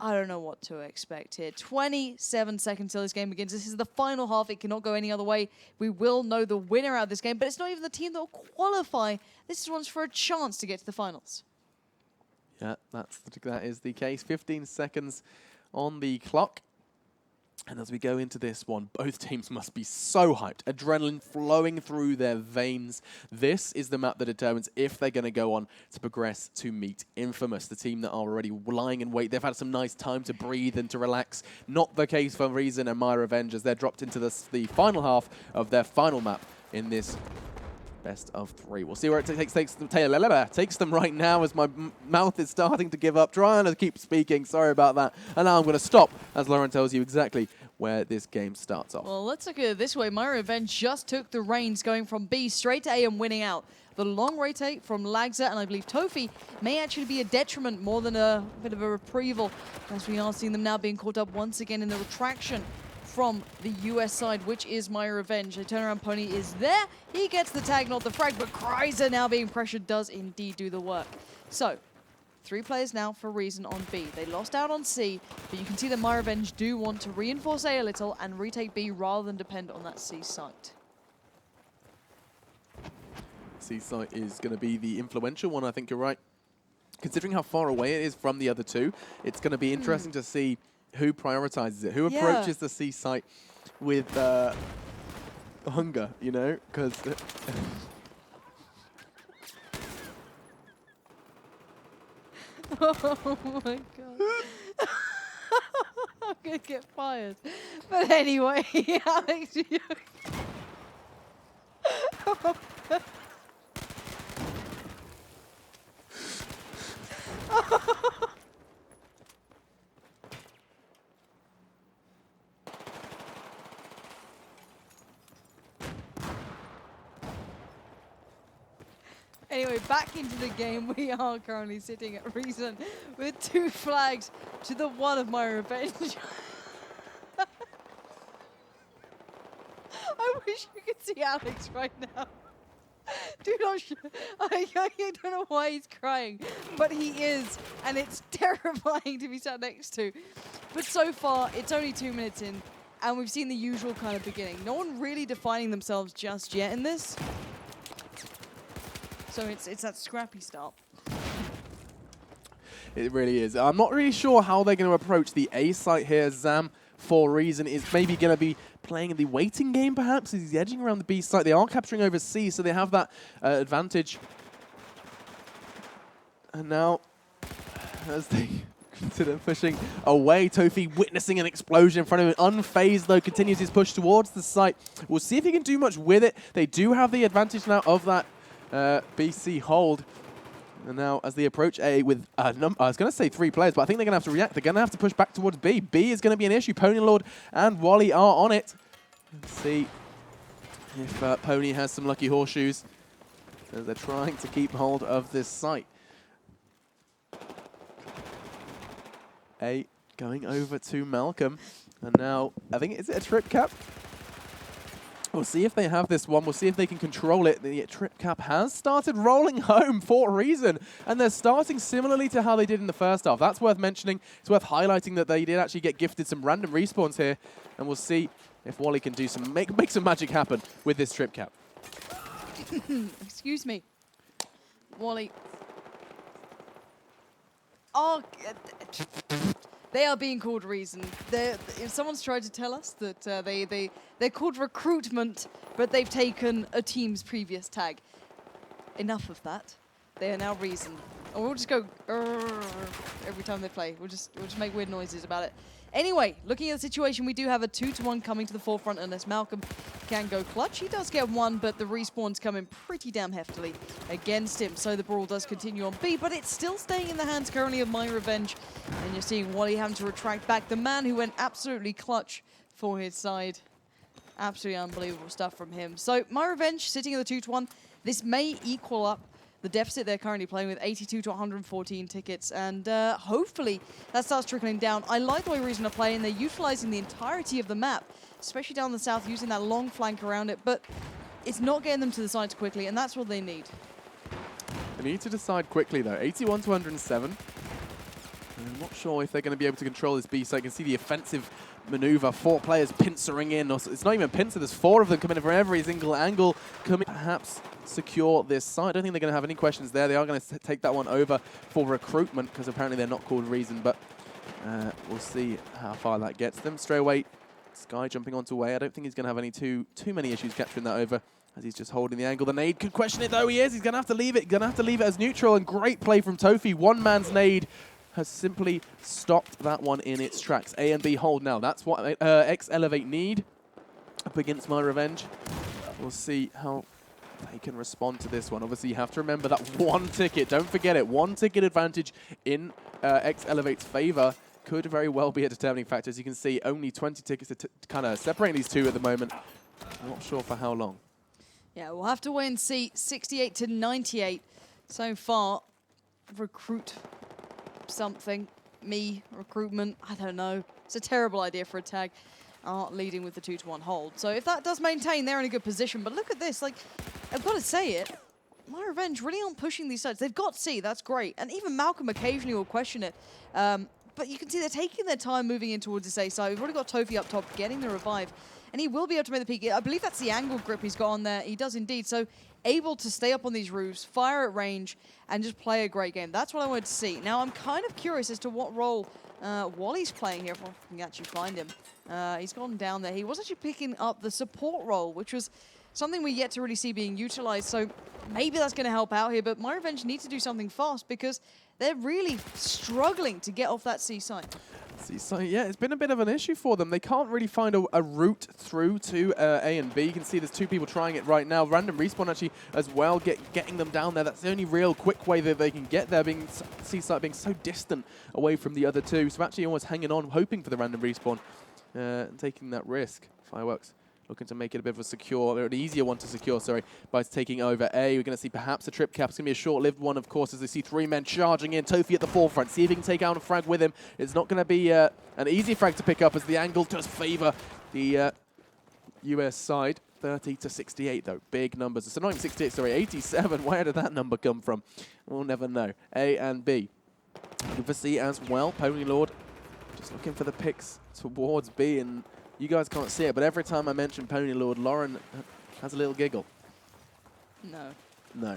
I don't know what to expect here. 27 seconds till this game begins. This is the final half. It cannot go any other way. We will know the winner out of this game, but it's not even the team that will qualify. This is one's for a chance to get to the finals. Yeah, that is the case. 15 seconds on the clock. And as we go into this one, both teams must be so hyped. Adrenaline flowing through their veins. This is the map that determines if they're going to go on to progress to meet Infamous, the team that are already lying in wait. They've had some nice time to breathe and to relax. Not the case for Reason and myRevenge as they're dropped into the final half of their final map in this best of 3. We'll see where it takes them right now as my mouth is starting to give up. Trying to keep speaking. Sorry about that. And now I'm going to stop as Lauren tells you exactly where this game starts off. Well, let's look at it this way. myRevenge just took the reins going from B straight to A and winning out. The long rotate from Lagza and I believe Tofi may actually be a detriment more than a bit of a reprieval, as we are seeing them now being caught up once again in the retraction from the US side, which is myRevenge. The turnaround pony is there. He gets the tag, not the frag, but Kreiser now being pressured does indeed do the work. So, 3 players now for Reason on B. They lost out on C, but you can see that myRevenge do want to reinforce A a little and retake B rather than depend on that C site. C site is going to be the influential one, I think you're right. Considering how far away it is from the other two, it's going to be interesting to see who prioritizes it, who approaches the C site with hunger, you know, because... Oh my god. I'm gonna get fired. But anyway, Alex, you... Anyway, back into the game. We are currently sitting at Reason with 2 flags to the 1 of myRevenge. I wish you could see Alex right now. Do not I don't know why he's crying, but he is, and it's terrifying to be sat next to. But so far, it's only 2 minutes in, and we've seen the usual kind of beginning. No one really defining themselves just yet in this. So it's that scrappy start. It really is. I'm not really sure how they're going to approach the A site here, Zam. For Reason is maybe going to be playing in the waiting game, perhaps. He's edging around the B site. They are capturing over C, so they have that advantage. And now, as they consider pushing away, Tofi witnessing an explosion in front of him. Unfazed, though, continues his push towards the site. We'll see if he can do much with it. They do have the advantage now of that BC hold. And now, as they approach A with I was going to say 3 players, but I think they're going to have to react. They're going to have to push back towards B. B is going to be an issue. Pony Lord and Wally are on it. Let's see if Pony has some lucky horseshoes as they're trying to keep hold of this site. A going over to Malcolm. And now, I think, is it a trip cap? We'll see if they have this one. We'll see if they can control it. The trip cap has started rolling home for a reason. And they're starting similarly to how they did in the first half. That's worth mentioning. It's worth highlighting that they did actually get gifted some random respawns here. And we'll see if Wally can do some make some magic happen with this trip cap. Excuse me. Wally. Oh, they are being called Reason. If someone's tried to tell us that they're called Recruitment, but they've taken a team's previous tag. Enough of that. They are now Reason. Or we'll just go every time they play. We'll just make weird noises about it. Anyway, looking at the situation, we do have a 2-1 coming to the forefront unless Malcolm can go clutch. He does get one, but the respawn's coming pretty damn heftily against him. So the brawl does continue on B, but it's still staying in the hands currently of myRevenge. And you're seeing Wally having to retract back. The man who went absolutely clutch for his side. Absolutely unbelievable stuff from him. So myRevenge sitting at the 2-1. This may equal up the deficit they're currently playing with, 82 to 114 tickets, and hopefully that starts trickling down. I like the way Reason are playing. They're utilizing the entirety of the map, especially down the south, using that long flank around it, but it's not getting them to the sides quickly, and that's what they need. They need to decide quickly, though. 81 to 107. I'm not sure if they're going to be able to control this B, so I can see the offensive maneuver. 4 players pincering in. It's not even pincer, there's 4 of them coming in from every single angle. Perhaps secure this side. I don't think they're going to have any questions there. They are going to take that one over for recruitment, because apparently they're not called Reason, but we'll see how far that gets them. Straight away, Sky jumping onto way. I don't think he's going to have any too many issues capturing that over, as he's just holding the angle. The nade could question it, though. He is. He's going to have to leave it. Going to have to leave it as neutral, and great play from Tofi. One man's nade has simply stopped that one in its tracks. A and B hold now. That's what ex-eLevate need up against myRevenge. We'll see how they can respond to this one. Obviously, you have to remember that 1 ticket. Don't forget it. 1 ticket advantage in ex-eLevate's favor could very well be a determining factor. As you can see, only 20 tickets to kind of separate these two at the moment. I'm not sure for how long. Yeah, we'll have to wait and see. 68 to 98 so far. Recruit something. Me, recruitment, I don't know. It's a terrible idea for a tag. Leading with the 2-1 hold. So if that does maintain, they're in a good position. But look at this. Like, I've got to say it. myRevenge really aren't pushing these sides. They've got C, that's great. And even Malcolm occasionally will question it. But you can see they're taking their time moving in towards this A side. We've already got Tofi up top getting the revive. And he will be able to make the peak. I believe that's the angle grip he's got on there. He does indeed. So able to stay up on these roofs, fire at range, and just play a great game. That's what I wanted to see. Now, I'm kind of curious as to what role Wally's playing here, if I can actually find him. He's gone down there. He was actually picking up the support role, which was something we yet to really see being utilized. So maybe that's going to help out here. But myRevenge need to do something fast, because they're really struggling to get off that C side. So yeah, it's been a bit of an issue for them. They can't really find a route through to A and B. You can see there's 2 people trying it right now. Random respawn actually as well, getting them down there. That's the only real quick way that they can get there, being C-site being so distant away from the other 2. So actually almost hanging on, hoping for the random respawn, and taking that risk. Fireworks looking to make it a bit of a secure, or an easier one to secure, sorry, by taking over A. We're going to see perhaps a trip cap. It's going to be a short-lived one, of course, as they see 3 men charging in. Tofi at the forefront. See if he can take out a frag with him. It's not going to be an easy frag to pick up, as the angle does favor the US side. 30 to 68, though. Big numbers. So not even 68, sorry, 87. Where did that number come from? We'll never know. A and B. Looking for C as well. Pony Lord just looking for the picks towards B, and you guys can't see it, but every time I mention Pony Lord, Lauren has a little giggle. No. No.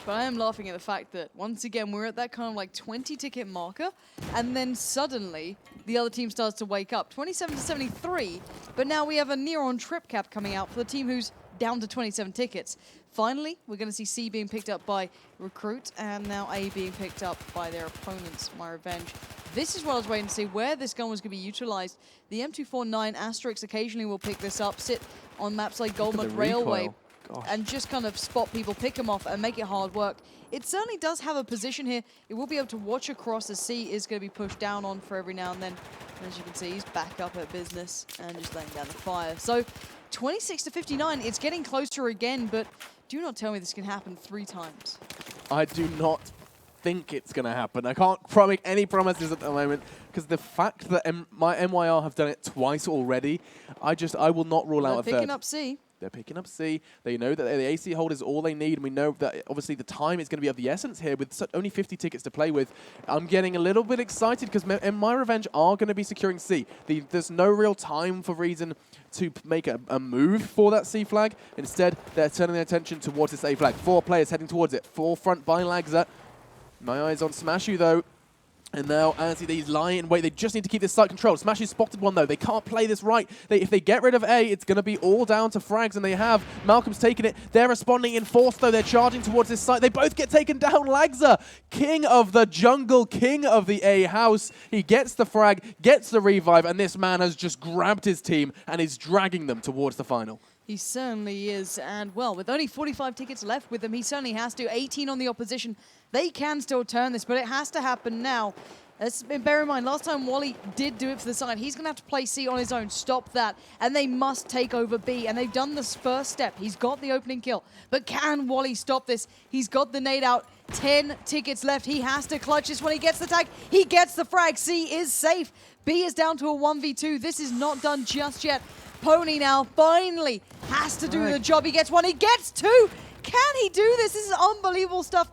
but I am laughing at the fact that, once again, we're at that kind of like 20-ticket marker, and then suddenly the other team starts to wake up. 27-73, but now we have a near-on trip cap coming out for the team who's down to 27 tickets. Finally, we're going to see C being picked up by Recruit, and now A being picked up by their opponents, myRevenge. This is what I was waiting to see, where this gun was going to be utilized. The M249 Asterix occasionally will pick this up, sit on maps like Goldmud Railway, and just kind of spot people, pick them off, and make it hard work. It certainly does have a position here. It will be able to watch across as C is going to be pushed down on for every now and then. And as you can see, he's back up at business and just laying down the fire. So 26-59, it's getting closer again, but do not tell me this can happen 3 times. I do not think it's going to happen. I can't make any promises at the moment, because the fact that MYR have done it twice already, I will not rule out a third. They're picking up C. They're picking up C. They know that the AC hold is all they need, and we know that obviously the time is going to be of the essence here with only 50 tickets to play with. I'm getting a little bit excited because myRevenge are going to be securing C. There's no real time for Reason to make a move for that C flag. Instead, they're turning their attention towards this A flag. 4 players heading towards it. Forefront by Lagza. My eyes on Smashu though. And now, as he's lying in wait, they just need to keep this site controlled. Smashy's spotted one, though. They can't play this right. If they get rid of A, it's going to be all down to frags, and they have. Malcolm's taken it. They're responding in force, though. They're charging towards this site. They both get taken down. Lagza, king of the jungle, king of the A house. He gets the frag, gets the revive, and this man has just grabbed his team and is dragging them towards the final. He certainly is, and well, with only 45 tickets left with him, he certainly has to. 18 on the opposition. They can still turn this, but it has to happen now. Bear in mind, last time Wally did do it for the side, he's going to have to play C on his own, stop that, and they must take over B, and they've done this first step. He's got the opening kill, but can Wally stop this? He's got the nade out, 10 tickets left. He has to clutch this when he gets the tag. He gets the frag. C is safe. B is down to a 1v2. This is not done just yet. Pony now finally has to do the job. He gets 1, he gets 2. Can he do this? This is unbelievable stuff.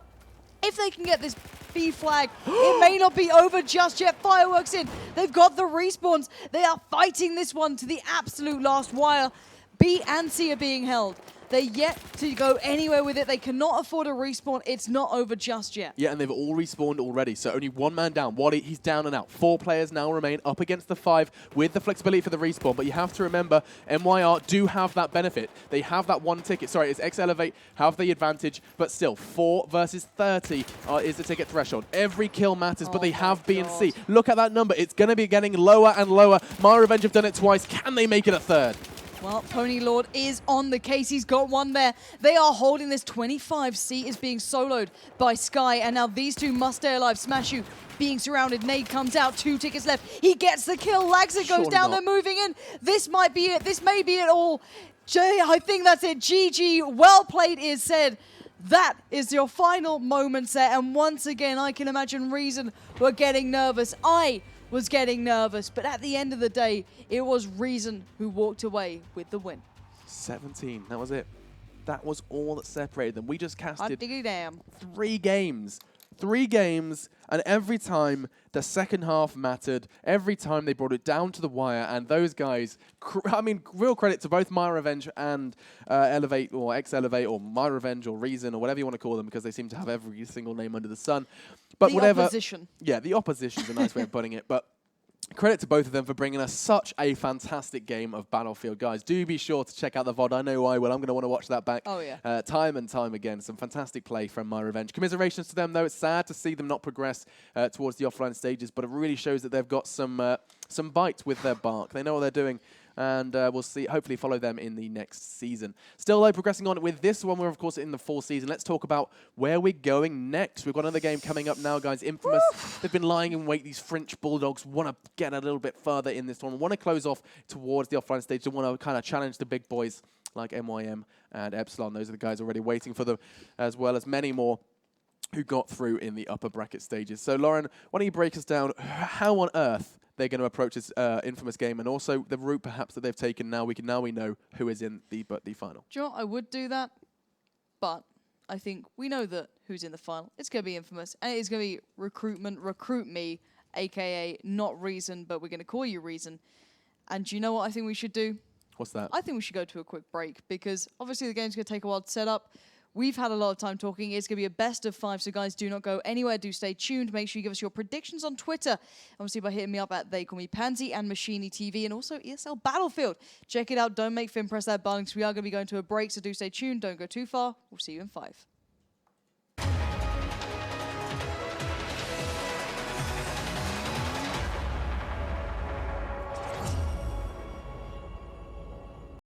If they can get this B flag, it may not be over just yet. Fireworks in. They've got the respawns. They are fighting this one to the absolute last wire. B and C are being held. They're yet to go anywhere with it. They cannot afford a respawn. It's not over just yet. Yeah, and they've all respawned already, so only 1 man down. Wally, he's down and out. 4 players now remain up against the 5 with the flexibility for the respawn, but you have to remember, MYR do have that benefit. They have that 1 ticket. Sorry, it's ex-eLevate, have the advantage, but still, 4 versus 30 is the ticket threshold. Every kill matters, but they have B and C. Look at that number. It's going to be getting lower and lower. myRevenge have done it twice. Can they make it a 3rd? Well, Pony Lord is on the case. He's got 1 there. They are holding this. 25C is being soloed by Sky, and now these 2 must stay alive. Smashu being surrounded. Nade comes out. 2 tickets left. He gets the kill. Lagza goes down. They're moving in. This might be it. This may be it all. I think that's it. GG. Well played is said. That is your final moments there. And once again, I can imagine Reason were getting nervous. I was getting nervous, but at the end of the day, it was Reason who walked away with the win. 17, that was it. That was all that separated them. We just casted 3 games. 3 games, and every time the second half mattered, every time they brought it down to the wire, and those guys, I mean, real credit to both myRevenge and eLevate, or ex-eLevate, or myRevenge, or Reason, or whatever you want to call them, because they seem to have every single name under the sun. But the whatever. Opposition. Yeah, the opposition's a nice way of putting it, but credit to both of them for bringing us such a fantastic game of Battlefield. Guys, do be sure to check out the VOD. I know I will. I'm going to want to watch that back time and time again. Some fantastic play from myRevenge. Commiserations to them, though. It's sad to see them not progress towards the offline stages, but it really shows that they've got some bite with their bark. They know what they're doing. And we'll see, hopefully follow them in the next season. Still, though, progressing on with this one, we're, of course, in the 4th season. Let's talk about where we're going next. We've got another game coming up now, guys. Infamous. They've been lying in wait. These French Bulldogs want to get a little bit further in this one. Want to close off towards the offline stage. They want to kind of challenge the big boys like MYM and Epsilon. Those are the guys already waiting for them, as well as many more who got through in the upper bracket stages. So, Lauren, why don't you break us down how on earth they're going to approach this infamous game, and also the route perhaps that they've taken. Now we know who is in the final. Do you know what? I would do that, but I think we know that who's in the final. It's going to be infamous, and it is going to be recruitment, recruit me, aka not Reason, but we're going to call you Reason. And do you know what I think we should do? What's that? I think we should go to a quick break, because obviously the game's going to take a while to set up. We've had a lot of time talking. It's going to be a best of 5, so guys, do not go anywhere. Do stay tuned. Make sure you give us your predictions on Twitter. Obviously, by hitting me up at They Call Me Pansy and Machini TV, and also ESL Battlefield. Check it out. Don't make Finn press that button, because we are going to be going to a break, so do stay tuned. Don't go too far. We'll see you in 5.